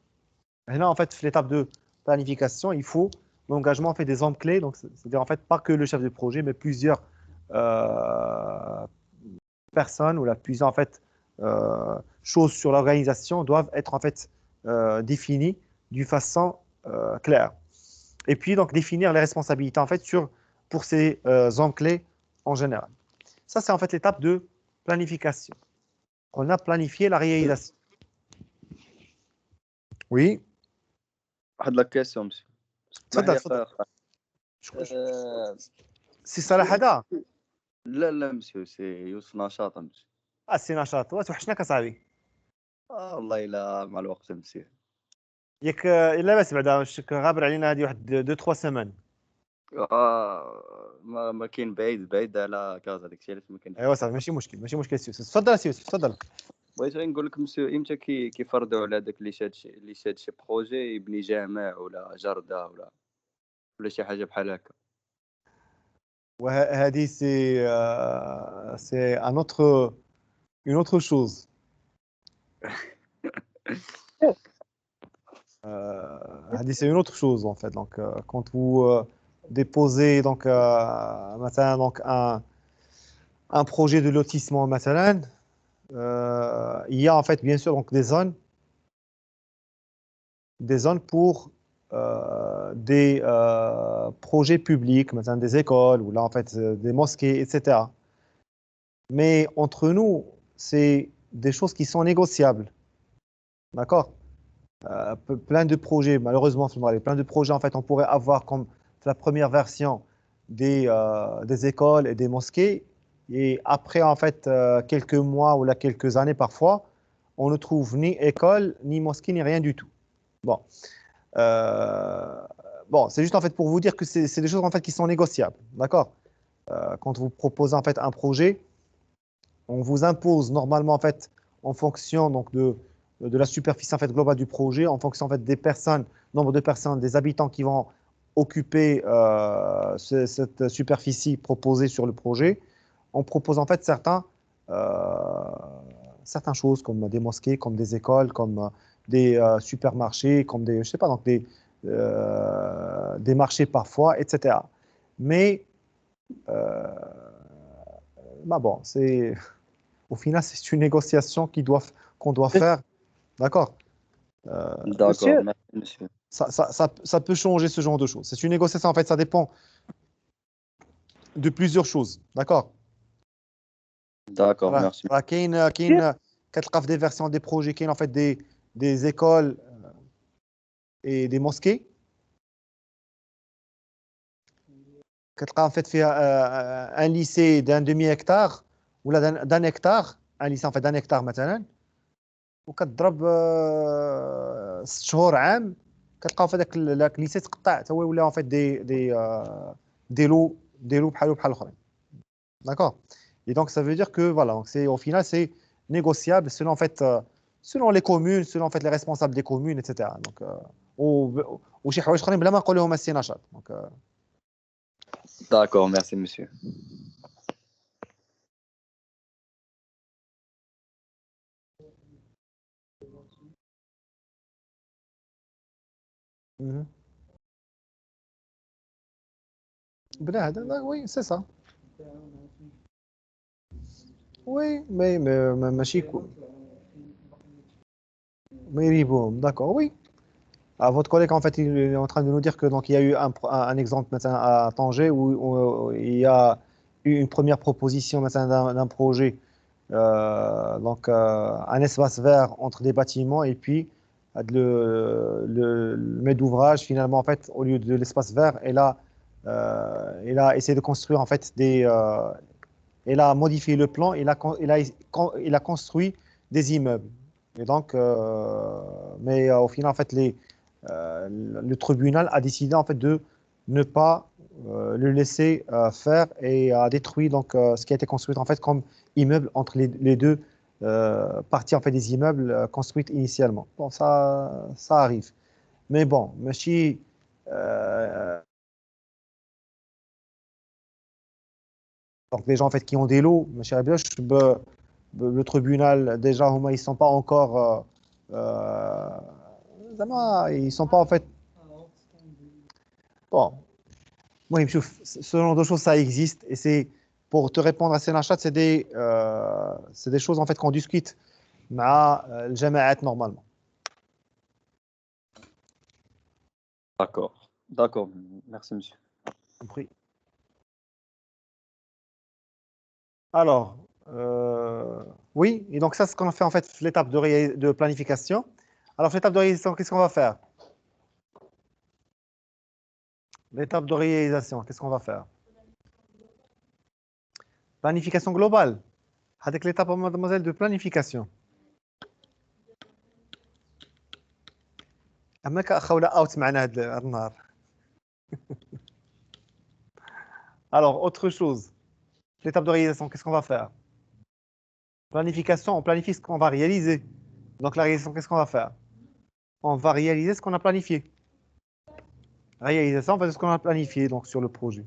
Et là, en fait, l'étape de planification, il faut l'engagement fait des hommes clés. Donc, c'est-à-dire, en fait, pas que le chef de projet, mais plusieurs personnes ou plusieurs, en fait, choses sur l'organisation doivent être, en fait, définies d'une façon claire. Et puis, donc, définir les responsabilités, en fait, pour ces hommes clés en général. Ça, c'est en fait l'étape de planification. On a planifié la réalisation. Oui. واحد لا كيسيون مسيو اسمح تفضل لي تفضل. سي صلاح مسيو هذا؟ لا لا مسيو سي يوسف نشاط مسيو سي نشاط توحشناك اصاحبي. والله الا مع الوقت مسيو ياك الا باس بعدا واش غابر علينا هذه واحد 2 3 سيمان. ما كاين بعيد على كازا داكشي علاش ما ايوا كنجيش. صافي ماشي مشكل سي يوسف تفضل سي يوسف تفضل. بغيت غير نقول لك مسيو امتى كيفرضوا على داك اللي شاد شي بروجي يبني جامع ولا جردة ولا شي حاجه بحال هكا. وهذه سي ان اوتر une autre chose. هذه c'est une autre chose en fait. Donc quand vous déposez donc مثلا donc un projet de lotissement مثلا il y a en fait bien sûr donc des zones pour des projets publics, مثلا des écoles ou là en fait des mosquées, etc. Mais entre nous, c'est des choses qui sont négociables, d'accord? Plein de projets, malheureusement, plein de projets en fait, on pourrait avoir comme la première version des écoles et des mosquées, et après en fait quelques mois ou là quelques années parfois, on ne trouve ni école, ni mosquée, ni rien du tout. Bon. Euh, bon, c'est juste en fait pour vous dire que c'est des choses en fait qui sont négociables, d'accord? Quand vous proposez en fait un projet, on vous impose normalement en fait en fonction donc de la superficie en fait globale du projet, en fonction en fait des personnes, nombre de personnes, des habitants qui vont occuper cette superficie proposée sur le projet. On propose en fait certaines choses comme des mosquées, comme des écoles, comme des supermarchés, comme des, je sais pas, donc des marchés parfois, etc. Mais bah bon, au final, c'est une négociation qu'on doit faire, d'accord? داكور Monsieur, ميرسي مسيو. Ça peut changer ce genre de choses. C'est une négociation, en fait, ça dépend de plusieurs choses, d'accord? داكور Voilà. ميرسي. Voilà. كاين كتلقى في des versions des projets كاين en fait des écoles et des mosquées كتلقى en fait فيها un lycée d'un demi-hectare ولا d'un hectare un lycée en fait d'un hectare مثلا وكتضرب 6 شهور عام كتلقاو في ذاك الليسي تقطع حتى هو ولا en fait des lots بحال الاخرين d'accord et donc ça veut dire que voilà donc c'est au final c'est négociable selon en fait selon les communes selon en fait les responsables des communes etc donc وشي حوايج اخرين بلا ما نقول لهم السي نشاط donc داكور ميرسي مسيو. Mhm. Oui, c'est ça. Oui, mais ماشي mais il est bon, d'accord, oui. Ah, votre collègue, en fait, il est en train de nous dire que donc il y a eu un exemple maintenant à Tanger où il y a eu une première proposition maintenant d'un projet, un espace vert entre des bâtiments et puis le maître d'ouvrage finalement en fait au lieu de l'espace vert, il a essayé de construire en fait il a modifié le plan, il a construit des immeubles. Et donc, au final, en fait, le tribunal a décidé en fait de ne pas le laisser faire et a détruit donc ce qui a été construit en fait comme immeuble entre les deux parties en fait des immeubles construites initialement. Bon, ça arrive. Mais bon, monsieur, donc les gens en fait qui ont des lots, monsieur Abioche, le tribunal déjà ils sont pas encore ils sont pas en fait bon. Oui, ce genre de choses, ça existe. Et c'est pour te répondre à Sénachat, c'est des choses en fait qu'on discute مع الجماعات normalement. D'accord. D'accord. Merci, monsieur. Compris. Alors, oui, et donc ça, c'est ce qu'on a fait en fait l'étape de planification. Alors, l'étape de réalisation, qu'est-ce qu'on va faire? L'étape de réalisation, qu'est-ce qu'on va faire? Planification globale. Avec l'étape, mademoiselle, de planification. أما كأخونا أوت معنا هاد النهار. Alors, autre chose. L'étape de réalisation, qu'est-ce qu'on va faire? Planification, on planifie ce qu'on va réaliser. Donc la réalisation, qu'est-ce qu'on va faire? On va réaliser ce qu'on a planifié. Réalisation, on va faire ce qu'on a planifié donc sur le projet.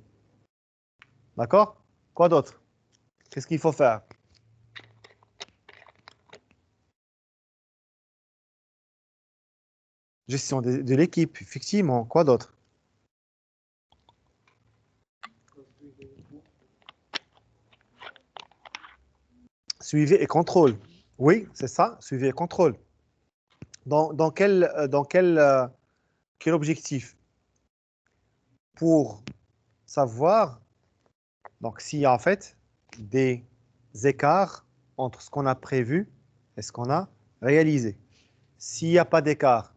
D'accord? Quoi d'autre? Qu'est-ce qu'il faut faire? Gestion de l'équipe, effectivement. Quoi d'autre? Suivi et contrôle. Oui, c'est ça, suivi et contrôle. Dans quel objectif? Pour savoir donc s'il y a en fait des écarts entre ce qu'on a prévu et ce qu'on a réalisé. S'il n'y a pas d'écart,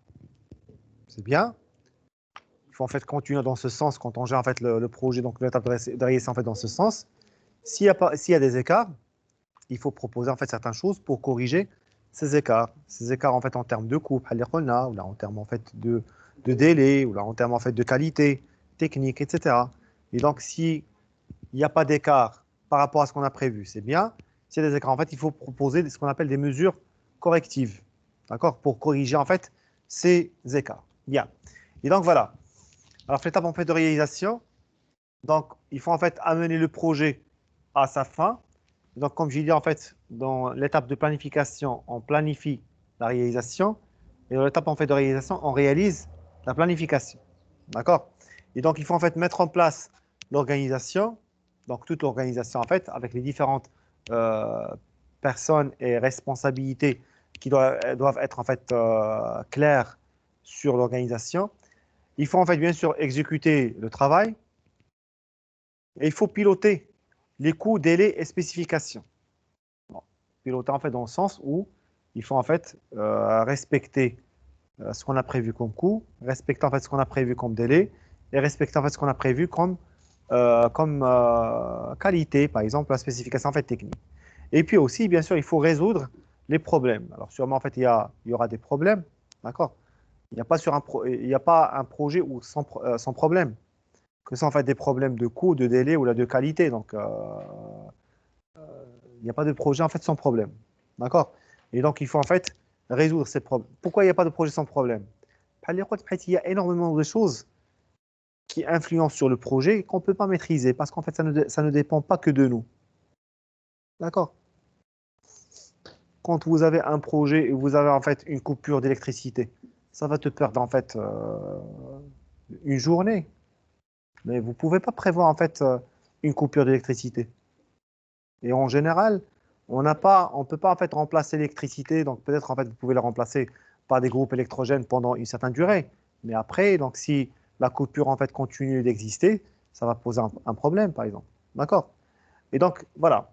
c'est bien. Il faut en fait continuer dans ce sens quand on gère en fait le projet, donc l'étape de réalisation en fait dans ce sens. S'il y a des écarts, il faut proposer en fait certaines choses pour corriger ces écarts. Ces écarts en fait en termes de coût, ou là en termes en fait de délai, ou là en termes en fait de qualité technique, etc. Et donc s'il n'y a pas d'écart par rapport à ce qu'on a prévu, c'est bien. S'il y a des écarts, en fait, il faut proposer ce qu'on appelle des mesures correctives, d'accord, pour corriger en fait ces écarts. Bien. Et donc voilà. Alors, l'étape en fait de réalisation, donc il faut en fait amener le projet à sa fin. Donc, comme j'ai dit en fait, dans l'étape de planification, on planifie la réalisation, et dans l'étape en fait de réalisation, on réalise la planification. D'accord? Et donc, il faut en fait mettre en place l'organisation, donc toute l'organisation en fait, avec les différentes euh, personnes et responsabilités qui doivent être en fait claires sur l'organisation. Il faut en fait bien sûr exécuter le travail et il faut piloter les coûts, délais et spécifications. Bon, piloter en fait dans le sens où il faut en fait respecter ce qu'on a prévu comme coût, respecter en fait ce qu'on a prévu comme délai et respecter en fait ce qu'on a prévu comme qualité, par exemple la spécification en fait technique. Et puis aussi, bien sûr, il faut résoudre les problèmes. Alors sûrement en fait il y aura des problèmes, d'accord? Il n'y a pas un projet où sans problème. Que ce soit en fait des problèmes de coût, de délai ou là, de qualité. Donc, il n'y a pas de projet en fait sans problème. D'accord? Et donc, il faut en fait résoudre ces problèmes. Pourquoi il n'y a pas de projet sans problème? Il y a énormément de choses qui influencent sur le projet qu'on ne peut pas maîtriser parce qu'en fait, ça ne dépend pas que de nous. D'accord? Quand vous avez un projet et vous avez en fait une coupure d'électricité, ça va te perdre en fait une journée. Mais vous ne pouvez pas prévoir en fait une coupure d'électricité. Et en général, on ne peut pas en fait remplacer l'électricité. Donc peut-être en fait vous pouvez la remplacer par des groupes électrogènes pendant une certaine durée. Mais après, donc si la coupure en fait continue d'exister, ça va poser un problème par exemple. D'accord? Et donc voilà.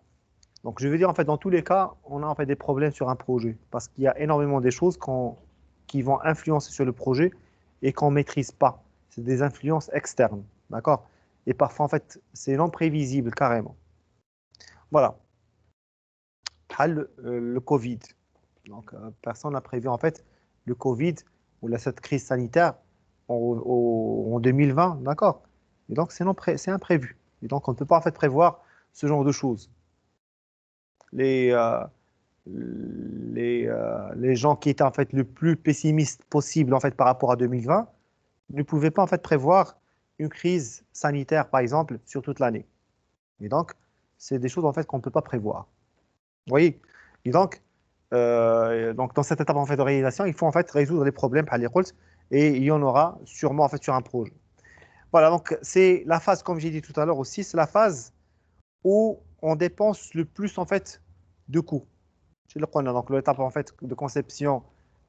Donc je veux dire en fait dans tous les cas, on a en fait des problèmes sur un projet parce qu'il y a énormément des choses qui vont influencer sur le projet et qu'on ne maîtrise pas. C'est des influences externes. D'accord? Et parfois en fait c'est non prévisible carrément. Voilà. Le Covid. Donc, personne n'a prévu en fait le Covid ou cette crise sanitaire en 2020, d'accord? Et donc, c'est imprévu. Et donc, on ne peut pas en fait prévoir ce genre de choses. Les, les gens qui étaient en fait le plus pessimistes possible en fait par rapport à 2020 ne pouvaient pas en fait prévoir une crise sanitaire, par exemple, sur toute l'année. Et donc, c'est des choses en fait qu'on ne peut pas prévoir. Vous voyez? Et donc, dans cette étape en fait, de réalisation, il faut en fait résoudre les problèmes par les rôles et il y en aura sûrement en fait sur un projet. Voilà, donc c'est la phase, comme j'ai dit tout à l'heure aussi, c'est la phase où on dépense le plus en fait de coûts. C'est le qu'on a donc l'étape en fait de conception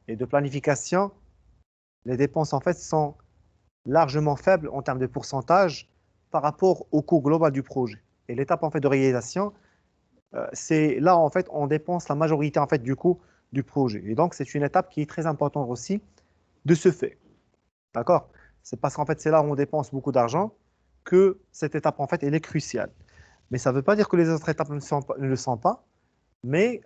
et de planification. Les dépenses en fait sont largement faibles en termes de pourcentage par rapport au coût global du projet. Et l'étape en fait de réalisation, c'est là en fait on dépense la majorité en fait du coût du projet. Et donc c'est une étape qui est très importante aussi de ce fait. D'accord? C'est parce qu'en fait c'est là où on dépense beaucoup d'argent que cette étape en fait elle est cruciale. Mais ça ne veut pas dire que les autres étapes ne le sont pas. Mais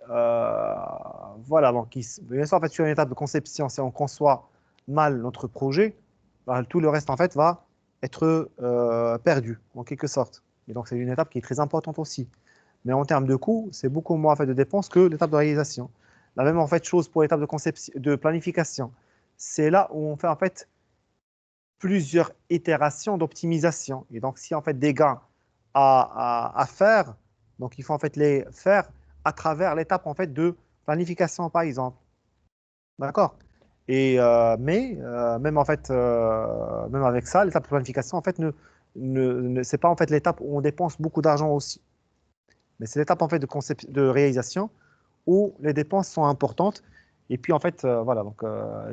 voilà, donc bien sûr en fait sur une étape de conception, si on conçoit mal notre projet, bah, tout le reste en fait va être perdu en quelque sorte. Et donc c'est une étape qui est très importante aussi. Mais en termes de coût, c'est beaucoup moins en fait, de dépenses que l'étape de réalisation. La même en fait, chose pour l'étape de, de planification. C'est là où on fait en fait plusieurs itérations d'optimisation. Et donc, si en fait des gains à faire, donc il faut en fait les faire à travers l'étape en fait de planification, par exemple. D'accord? Et même en fait, même avec ça, l'étape de planification en fait c'est pas en fait l'étape où on dépense beaucoup d'argent aussi. Mais c'est l'étape en fait de réalisation où les dépenses sont importantes. Et puis en fait, voilà, donc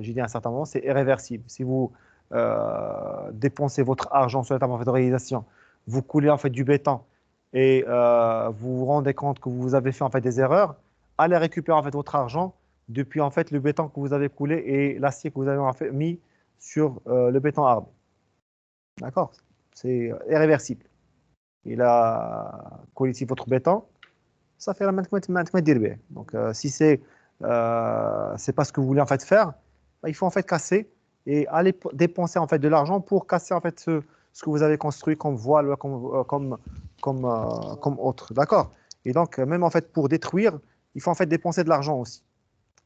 j'ai dit à un certain moment, c'est irréversible. Si vous dépensez votre argent sur l'étape en fait, de réalisation, vous coulez en fait du béton et vous vous rendez compte que vous avez fait en fait des erreurs, allez récupérer en fait votre argent depuis en fait le béton que vous avez coulé et l'acier que vous avez en fait mis sur le béton armé. D'accord? C'est irréversible. Il a collé ici votre béton, ça fait la même dire. Donc, si c'est pas ce que vous voulez en fait faire, bah, il faut en fait casser et aller dépenser en fait de l'argent pour casser en fait ce que vous avez construit comme voile, comme autre. D'accord? Et donc, même en fait pour détruire, il faut en fait dépenser de l'argent aussi.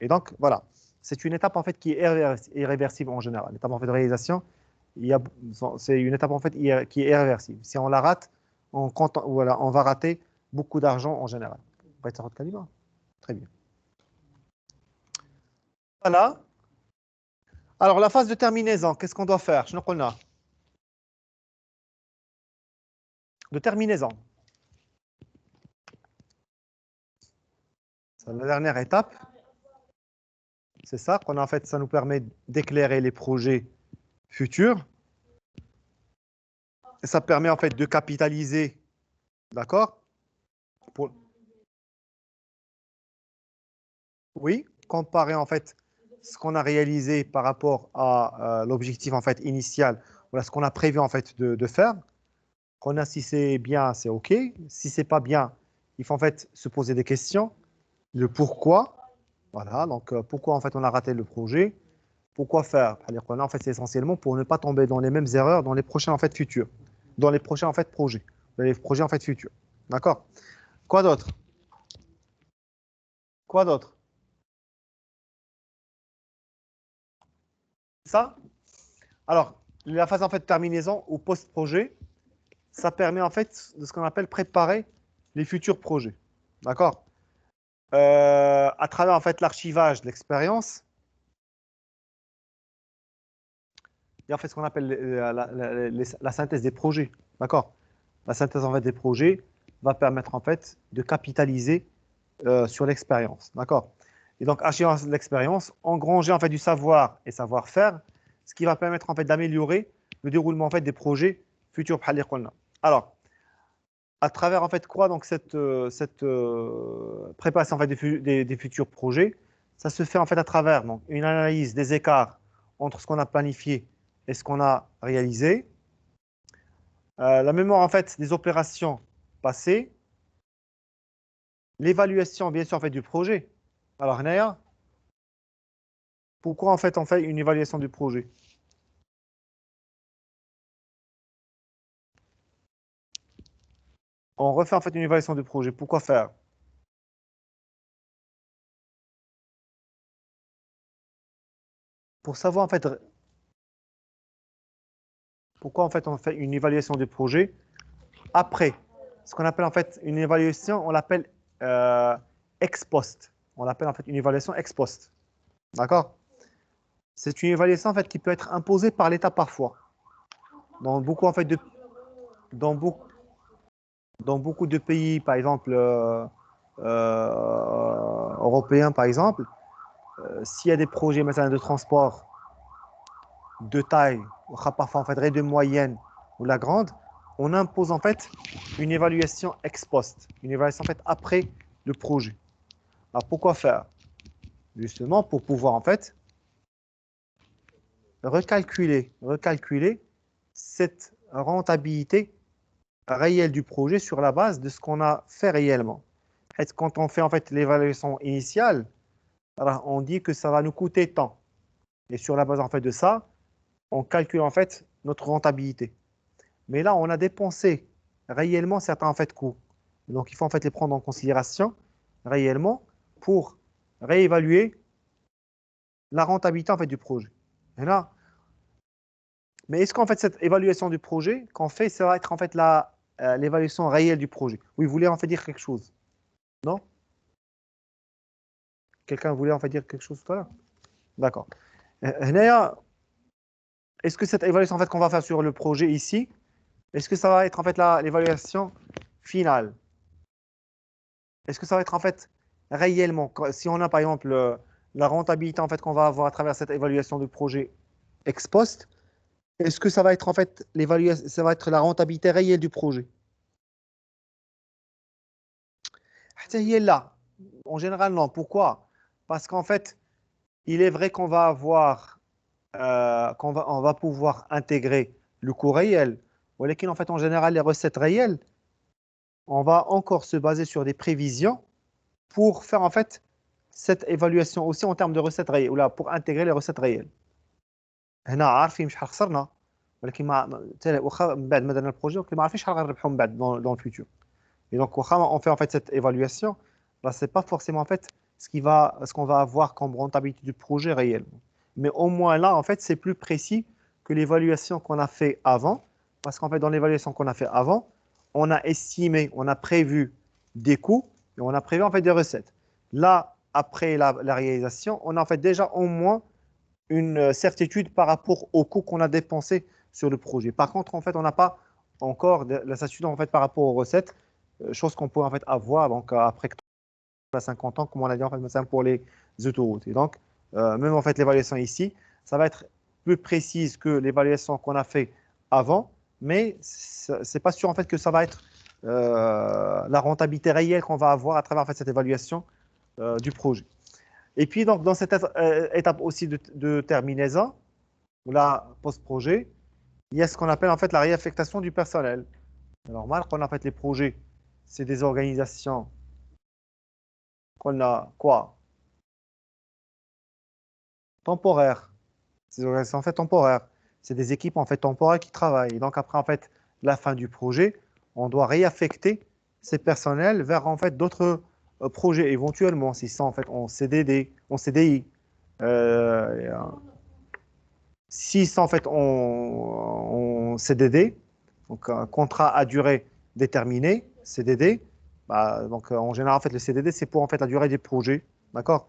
Et donc, voilà. C'est une étape en fait qui est irréversible en général. L'étape en fait de réalisation, c'est une étape en fait qui est irréversible. Si on la rate, voilà, on va rater beaucoup d'argent en général. Très bien. Voilà. Alors, la phase de terminaison, qu'est-ce qu'on doit faire? De terminaison. C'est la dernière étape. C'est ça qu'on a en fait, ça nous permet d'éclairer les projets futurs. Et ça permet en fait de capitaliser, d'accord? Pour... Oui, comparer en fait ce qu'on a réalisé par rapport à l'objectif en fait initial, voilà ce qu'on a prévu en fait de faire. Qu'on a si c'est bien, c'est OK. Si c'est pas bien, il faut en fait se poser des questions. Le pourquoi. Voilà, donc pourquoi en fait on a raté le projet. Pourquoi faire? C'est-à-dire qu'on a en fait c'est essentiellement pour ne pas tomber dans les mêmes erreurs dans les prochains en fait futurs. Dans les prochains en fait projets. Dans les projets en fait futurs. D'accord? Quoi d'autre? Quoi d'autre? Ça? Alors, la phase en fait de terminaison ou post-projet, ça permet en fait de ce qu'on appelle préparer les futurs projets. D'accord? À travers en fait l'archivage de l'expérience, il y a en fait ce qu'on appelle la synthèse des projets. D'accord? La synthèse en fait des projets va permettre en fait de capitaliser sur l'expérience. D'accord? Et donc, acquérir de l'expérience, engranger en fait du savoir et savoir-faire, ce qui va permettre en fait d'améliorer le déroulement en fait des projets futurs. Alors, à travers en fait quoi donc cette préparation en fait des futurs projets, ça se fait en fait à travers donc une analyse des écarts entre ce qu'on a planifié et ce qu'on a réalisé, la mémoire en fait des opérations passées, l'évaluation bien sûr en fait du projet. Alors Naya, pourquoi en fait on fait une évaluation du projet? On refait en fait une évaluation du projet. Pourquoi faire? Pour savoir en fait pourquoi en fait on fait une évaluation du projet après. Ce qu'on appelle en fait une évaluation, on l'appelle ex post. On l'appelle en fait une évaluation ex post. D'accord? C'est une évaluation en fait qui peut être imposée par l'État parfois. Dans beaucoup en fait dans beaucoup, dans beaucoup de pays, par exemple européens, par exemple, s'il y a des projets maintenant de transport de taille, parfois en fait de moyenne ou la grande, on impose en fait une évaluation ex post, une évaluation en fait après le projet. Alors pourquoi faire? Justement pour pouvoir en fait recalculer cette rentabilité réelle du projet sur la base de ce qu'on a fait réellement. Quand on fait en fait l'évaluation initiale, alors on dit que ça va nous coûter tant. Et sur la base en fait de ça, on calcule en fait notre rentabilité. Mais là, on a dépensé réellement certains en fait coûts. Donc il faut en fait les prendre en considération réellement pour réévaluer la rentabilité en fait du projet. Et là, mais est-ce qu'en fait cette évaluation du projet qu'on fait, ça va être en fait l'évaluation réelle du projet? Oui, vous voulez en fait dire quelque chose? Non? Quelqu'un voulait en fait dire quelque chose tout à l'heure? D'accord. Henaya, est-ce que cette évaluation en fait qu'on va faire sur le projet ici, est-ce que ça va être en fait l'évaluation finale? Est-ce que ça va être en fait réellement, si on a par exemple la rentabilité en fait qu'on va avoir à travers cette évaluation du projet ex post, est-ce que ça va être en fait l'évaluation, ça va être la rentabilité réelle du projet? Là, en général, non. Pourquoi? Parce qu'en fait, il est vrai qu'on va avoir, on va pouvoir intégrer le coût réel. Mais en fait, en général, les recettes réelles, on va encore se baser sur des prévisions pour faire en fait cette évaluation aussi en termes de recettes réelles, ou là, pour intégrer les recettes réelles. هنا عارفين شحال خسرنا ولكن واخا من بعد ما درنا البروجي ولكن ما عارفين شحال غنربحوا من بعد dans le futur. Et donc, quand on fait en fait cette évaluation, là, c'est pas forcément en fait ce qu'on va avoir comme rentabilité du projet réel. Mais au moins là, en fait, c'est plus précis que l'évaluation qu'on a fait avant, parce qu'en fait, dans l'évaluation qu'on a fait avant, on a estimé, on a prévu des coûts et on a prévu en fait des recettes. Là, après la réalisation, on a en fait déjà au moins une certitude par rapport aux coûts qu'on a dépensés sur le projet. Par contre, en fait, on n'a pas encore la certitude en fait par rapport aux recettes, chose qu'on peut en fait avoir donc après 50 ans, comme on a dit en fait pour les autoroutes. Et donc, même en fait l'évaluation ici, ça va être plus précise que l'évaluation qu'on a fait avant, mais c'est pas sûr en fait que ça va être la rentabilité réelle qu'on va avoir à travers en fait cette évaluation du projet. Et puis donc dans cette étape aussi de terminaison ou la post-projet, il y a ce qu'on appelle en fait la réaffectation du personnel. C'est normal qu'on a fait les projets, c'est des organisations qu'on a quoi? Temporaires. C'est des organisations en fait temporaires. C'est des équipes en fait temporaires qui travaillent. Et donc après en fait la fin du projet, on doit réaffecter ces personnels vers en fait d'autres projets éventuellement, si c'est en fait en CDD, en CDI. Euh, Si c'est en fait en CDD, donc un contrat à durée déterminée, CDD, bah, donc en général en fait le CDD c'est pour en fait la durée des projets, d'accord?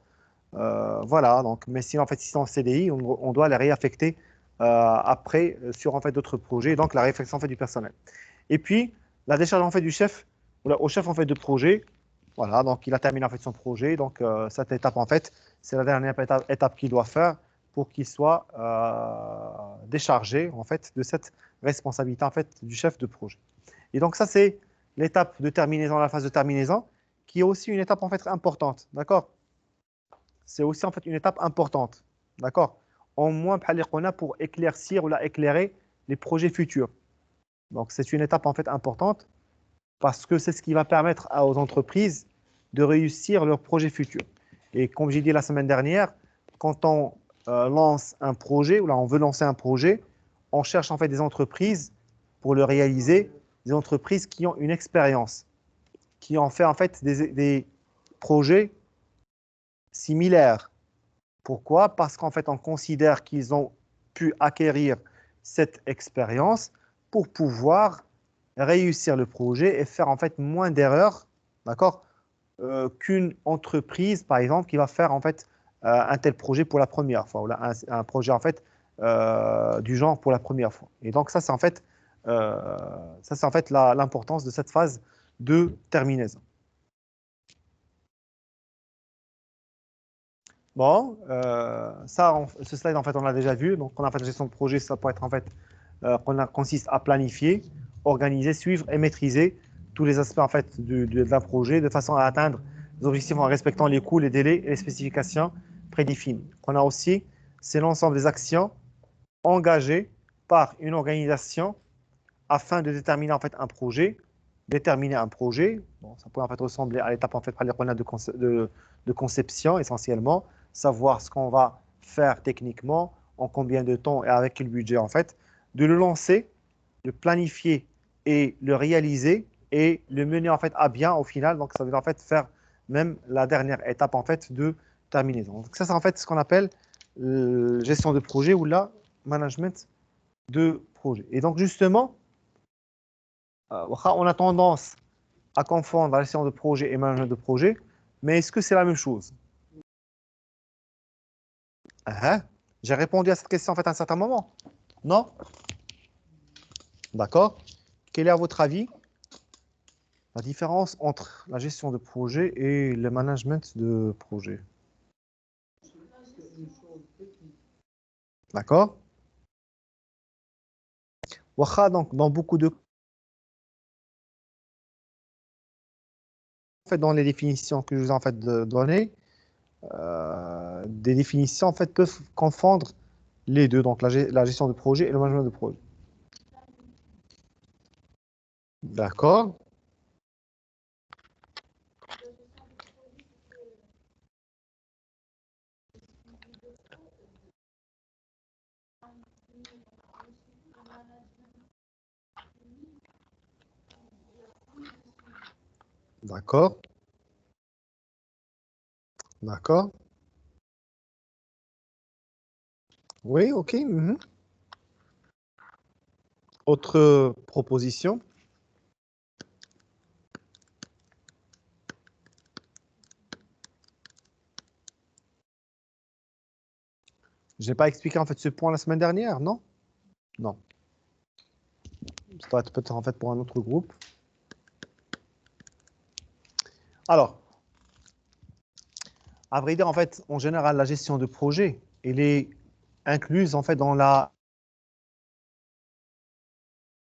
Voilà, donc mais si en fait si c'est en CDI, on doit les réaffecter après sur en fait d'autres projets, donc la réflexion en fait du personnel. Et puis la décharge en fait du chef, au chef en fait de projet, voilà, donc il a terminé en fait son projet, donc cette étape en fait, c'est la dernière étape qu'il doit faire pour qu'il soit déchargé en fait de cette responsabilité en fait du chef de projet. Et donc ça c'est l'étape de terminaison, la phase de terminaison, qui est aussi une étape en fait importante, d'accord? C'est aussi en fait une étape importante, d'accord? Au moins pour éclaircir ou éclairer les projets futurs. Donc c'est une étape en fait importante parce que c'est ce qui va permettre aux entreprises de réussir leurs projets futurs. Et comme j'ai dit la semaine dernière, quand on lance un projet ou là on veut lancer un projet, on cherche en fait des entreprises pour le réaliser, des entreprises qui ont une expérience, qui ont fait en fait des projets similaires. Pourquoi? Parce qu'en fait, on considère qu'ils ont pu acquérir cette expérience pour pouvoir réussir le projet et faire en fait moins d'erreurs, d'accord, qu'une entreprise, par exemple, qui va faire en fait un tel projet pour la première fois, ou là, un projet en fait du genre pour la première fois. Et donc ça c'est en fait l'importance de cette phase de terminaison. Bon, ce slide, en fait, on l'a déjà vu. Donc, on a fait la gestion de projet, ça peut être, en fait, consiste à planifier, organiser, suivre et maîtriser tous les aspects, en fait, d'un projet de façon à atteindre les objectifs en respectant les coûts, les délais et les spécifications prédéfinies. On a aussi, c'est l'ensemble des actions engagées par une organisation afin de déterminer, en fait, un projet. Déterminer un projet, bon, ça peut en fait ressembler à l'étape en fait de conception essentiellement, savoir ce qu'on va faire techniquement, en combien de temps et avec quel budget en fait, de le lancer, de planifier et le réaliser et le mener en fait à bien au final. Donc ça veut en fait faire même la dernière étape en fait de terminaison. Donc ça c'est en fait ce qu'on appelle gestion de projet ou la management de projet. Et donc justement, on a tendance à confondre la gestion de projet et management de projet, mais est-ce que c'est la même chose? Ah, j'ai répondu à cette question en fait à un certain moment. Non? D'accord. Quel est à votre avis la différence entre la gestion de projet et le management de projet? D'accord. Donc, dans beaucoup de en fait, dans les définitions que je vous ai en fait données, des définitions en fait peuvent confondre les deux, donc la gestion de projet et le management de projet. D'accord. D'accord. D'accord. Oui, ok. Autre proposition? Je n'ai pas expliqué en fait ce point la semaine dernière, non? Non. Ça va être peut-être en fait pour un autre groupe. Alors, à vrai dire, en fait, en général, la gestion de projet, elle est incluse en fait dans la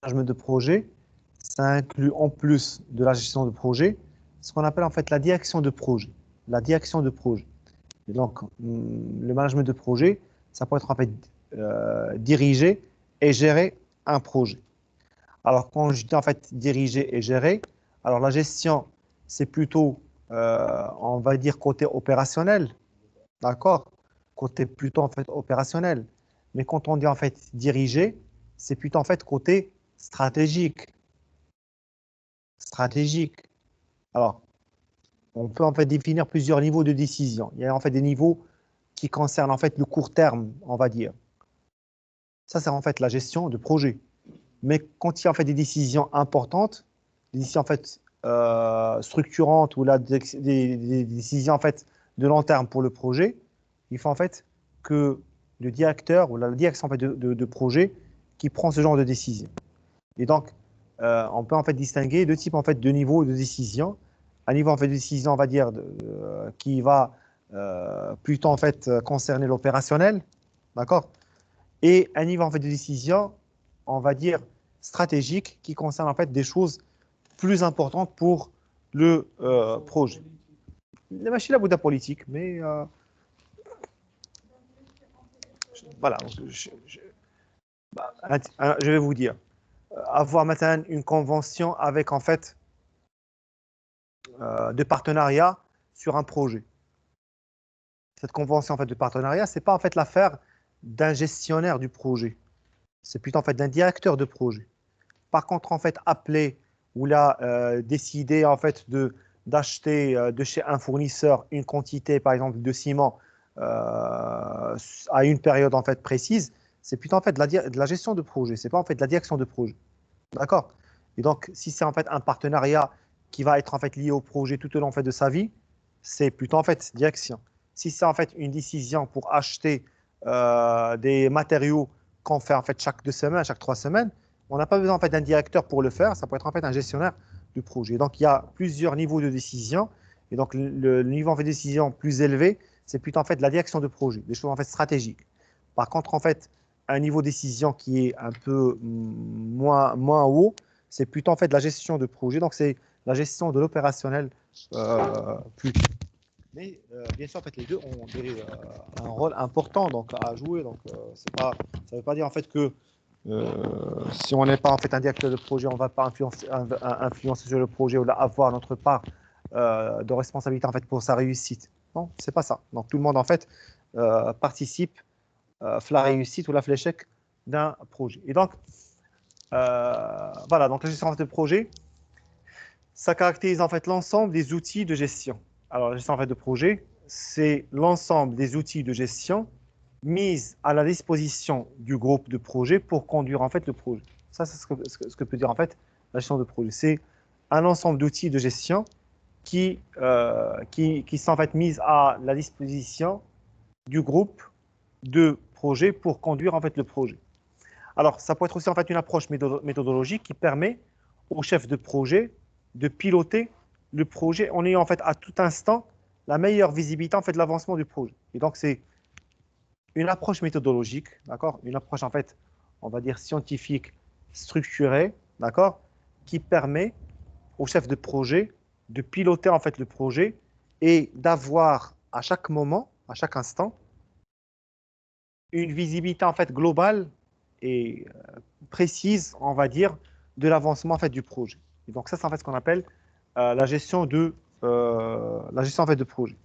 management de projet. Ça inclut en plus de la gestion de projet ce qu'on appelle en fait la direction de projet. La direction de projet. Et donc, le management de projet, ça peut être en fait diriger et gérer un projet. Alors, quand je dis en fait diriger et gérer, alors la gestion, c'est plutôt, on va dire, côté opérationnel, d'accord? Côté plutôt en fait opérationnel. Mais quand on dit en fait diriger, c'est plutôt en fait côté stratégique. Stratégique. Alors, on peut en fait définir plusieurs niveaux de décision. Il y a en fait des niveaux qui concernent en fait le court terme, on va dire. Ça, c'est en fait la gestion de projet. Mais quand il y a en fait des décisions importantes, des décisions en fait structurantes ou là, des décisions en fait de long terme pour le projet, il faut en fait que le directeur ou la direction en fait, de projet qui prend ce genre de décision. Et donc, on peut en fait distinguer deux types en fait de niveaux de décision. Un niveau en fait de décision, on va dire, qui va plutôt en fait concerner l'opérationnel, d'accord? Et un niveau en fait de décision, on va dire stratégique, qui concerne en fait des choses plus importantes pour le projet. Les machines à bout politique, mais voilà. Je vais vous dire, avoir maintenant une convention avec en fait de partenariat sur un projet. Cette convention en fait de partenariat, c'est pas en fait l'affaire d'un gestionnaire du projet, c'est plutôt en fait d'un directeur de projet. Par contre, en fait, appeler ou là décider en fait d'acheter de chez un fournisseur une quantité, par exemple, de ciment à une période en fait précise, c'est plutôt en fait de la gestion de projet. C'est pas en fait de la direction de projet. D'accord? Et donc, si c'est en fait un partenariat qui va être en fait lié au projet tout au long en fait, de sa vie, c'est plutôt en fait direction. Si c'est en fait une décision pour acheter des matériaux qu'on fait en fait chaque 2 semaines, chaque 3 semaines, on n'a pas besoin en fait d'un directeur pour le faire. Ça peut être en fait un gestionnaire du projet. Donc, il y a plusieurs niveaux de décision. Et donc, le niveau en fait de décision plus élevé, c'est plutôt en fait de la direction de projet, des choses en fait stratégiques. Par contre, en fait, un niveau de décision qui est un peu moins haut, c'est plutôt en fait de la gestion de projet. Donc, c'est la gestion de l'opérationnel plutôt. Mais bien sûr, en fait, les deux ont un rôle important donc, à jouer. Donc, ça ne veut pas dire en fait que si on n'est pas en fait un directeur de projet, on ne va pas influencer sur le projet ou avoir notre part de responsabilité en fait pour sa réussite. Non, c'est pas ça. Donc, tout le monde en fait participe la réussite ou la l'échec d'un projet. Et donc, voilà, donc la gestion de projet, ça caractérise en fait l'ensemble des outils de gestion. Alors, la gestion en fait de projet, c'est l'ensemble des outils de gestion mis à la disposition du groupe de projet pour conduire en fait le projet. Ça, c'est ce que peut dire en fait la gestion de projet. C'est un ensemble d'outils de gestion qui sont en fait mis à la disposition du groupe de projet pour conduire en fait le projet. Alors, ça peut être aussi en fait une approche méthodologique qui permet au chef de projet de piloter le projet en ayant en fait à tout instant la meilleure visibilité en fait de l'avancement du projet. Et donc, c'est une approche méthodologique, d'accord? Une approche en fait, on va dire scientifique, structurée, d'accord? Qui permet au chef de projet de piloter en fait le projet et d'avoir à chaque moment, à chaque instant, une visibilité en fait globale et précise, on va dire, de l'avancement en fait du projet. Et donc ça, c'est en fait ce qu'on appelle la gestion en fait de projet.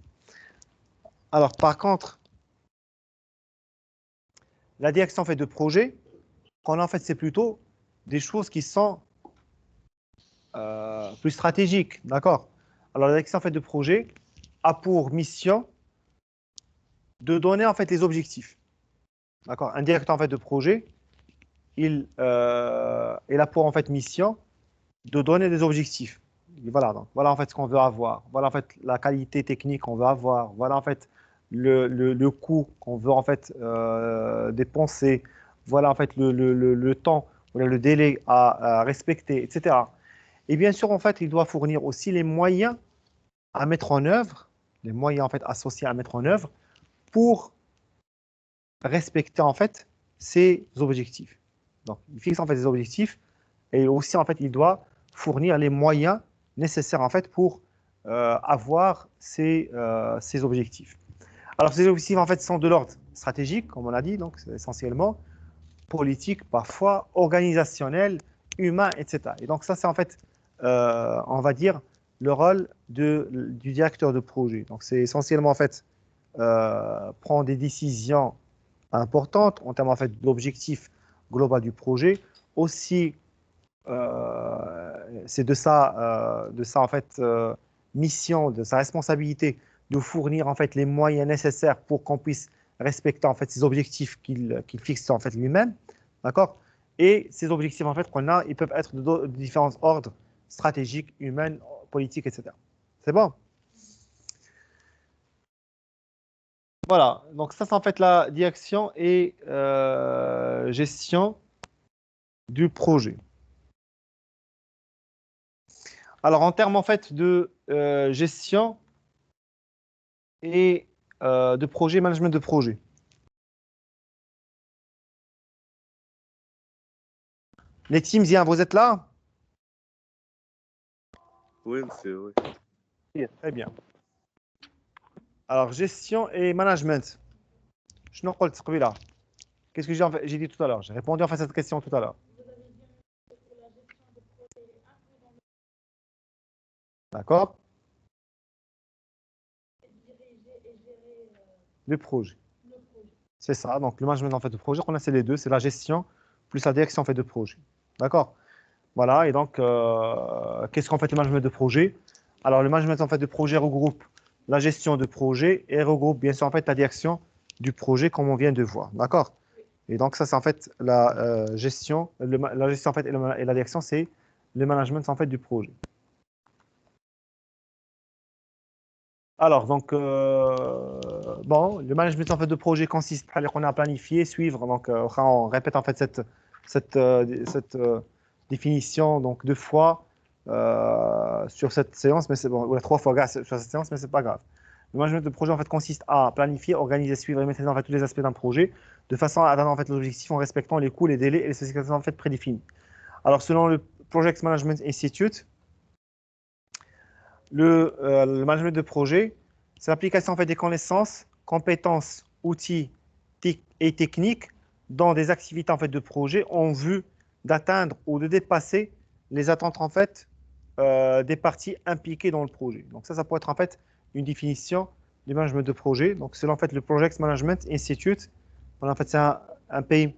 Alors par contre, la direction en fait de projet, en fait, c'est plutôt des choses qui sont plus stratégiques, d'accord? Alors la direction en fait de projet a pour mission de donner en fait les objectifs, d'accord? Un directeur en fait de projet, il a pour en fait mission de donner des objectifs. Et voilà, donc, voilà en fait ce qu'on veut avoir. Voilà en fait la qualité technique qu'on veut avoir. Voilà en fait le coût qu'on veut en fait dépenser. Voilà en fait le temps, voilà, le délai à respecter, etc. Et bien sûr, en fait, il doit fournir aussi les moyens à mettre en œuvre, les moyens en fait associés à mettre en œuvre pour respecter en fait ces objectifs. Donc, il fixe en fait des objectifs et aussi en fait, il doit fournir les moyens nécessaires en fait pour avoir ces objectifs. Alors, ces objectifs en fait sont de l'ordre stratégique, comme on l'a dit, donc essentiellement politique, parfois organisationnel, humain, etc. Et donc ça, c'est en fait, on va dire, le rôle du directeur de projet. Donc c'est essentiellement en fait prendre des décisions importantes en termes en fait d'objectifs global du projet. Aussi, c'est de ça en fait mission, de sa responsabilité de fournir en fait les moyens nécessaires pour qu'on puisse respecter en fait ces objectifs qu'il fixe en fait lui-même, d'accord? Et ces objectifs en fait qu'on a, ils peuvent être de différents ordres stratégiques, humains, politiques, etc. C'est bon? Voilà, donc ça c'est en fait la direction et gestion du projet. Alors en termes en fait de gestion et de projet, management de projet. Les teams, vous êtes là? Oui, monsieur, oui. Oui, très bien. Alors gestion et management. Je n'en parle là. Qu'est-ce que j'ai dit tout à l'heure? J'ai répondu en fait à cette question tout à l'heure. D'accord? Le projet. C'est ça. Donc le management en fait de projet, on a c'est les deux, c'est la gestion plus la direction en fait de projet. D'accord? Voilà. Et donc qu'est-ce qu'en fait le management de projet? Alors le management en fait de projet regroupe la gestion de projet et regroupe bien sûr en fait la direction du projet comme on vient de voir. D'accord? Et donc ça c'est en fait la gestion, la gestion en fait et la direction c'est le management en fait du projet. Alors, donc, bon, le management en fait de projet consiste à planifier, suivre. Donc, on répète en fait cette définition donc deux fois sur cette séance, mais c'est bon, ou trois fois sur cette séance, mais c'est pas grave. Le management de projet en fait consiste à planifier, organiser, suivre et maîtriser en fait tous les aspects d'un projet de façon à atteindre en fait l'objectif en respectant les coûts, les délais et les spécifications en fait prédéfinies. Alors, selon le Project Management Institute, le management de projet, c'est l'application en fait, des connaissances, compétences, outils et techniques dans des activités en fait, de projet en vue d'atteindre ou de dépasser les attentes en fait, des parties impliquées dans le projet. Donc ça pourrait être en fait une définition du management de projet. Donc selon en fait, le Project Management Institute, en fait, c'est un pays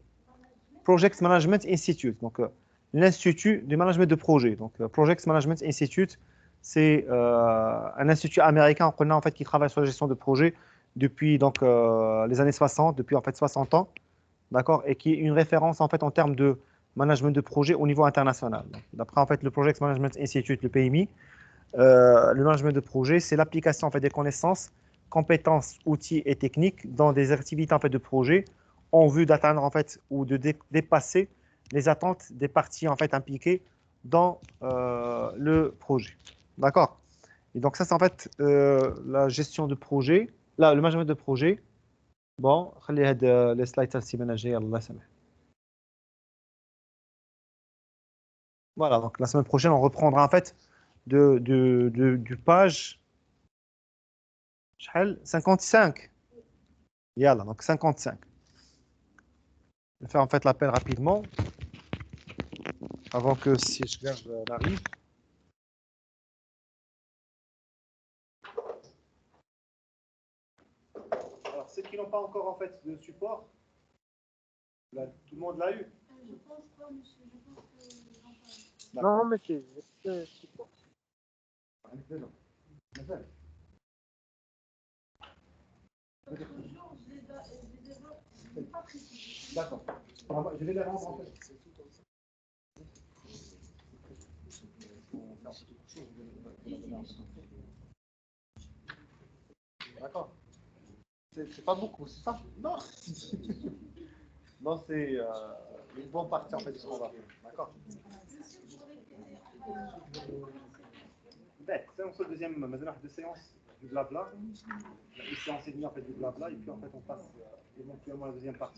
Project Management Institute, donc l'Institut du management de projet. Donc Project Management Institute, c'est un institut américain en fait, qui travaille sur la gestion de projets depuis donc, les années 60, depuis en fait 60 ans, d'accord, et qui est une référence en fait en termes de management de projet au niveau international. D'après en fait le Project Management Institute, le PMI, le management de projet, c'est l'application en fait des connaissances, compétences, outils et techniques dans des activités en fait de projet en vue d'atteindre en fait ou de dépasser les attentes des parties en fait impliquées dans le projet. D'accord? Et donc ça c'est en fait la gestion de projet, là le management de projet. Bon, خلي هاد les slides تاعي مناجي الله يسامح. Voilà, donc la semaine prochaine on reprendra en fait du page شحال 55. Yalla, donc 55. Je vais faire en fait l'appel rapidement avant que si je n'arrive. Alors, ceux qui n'ont pas encore en fait de support, là, tout le monde l'a eu. Je pense pas, monsieur. Je pense que... Non, monsieur. D'accord. Je vais les rendre en fait. D'accord. C'est pas beaucoup, c'est ça? Non. Non, c'est une bonne partie en fait de ce qu'on va faire. D'accord. Ben, séance deuxième, maintenant deux séances du blabla. Une séance et demie en fait du blabla et puis en fait on passe éventuellement à la deuxième partie.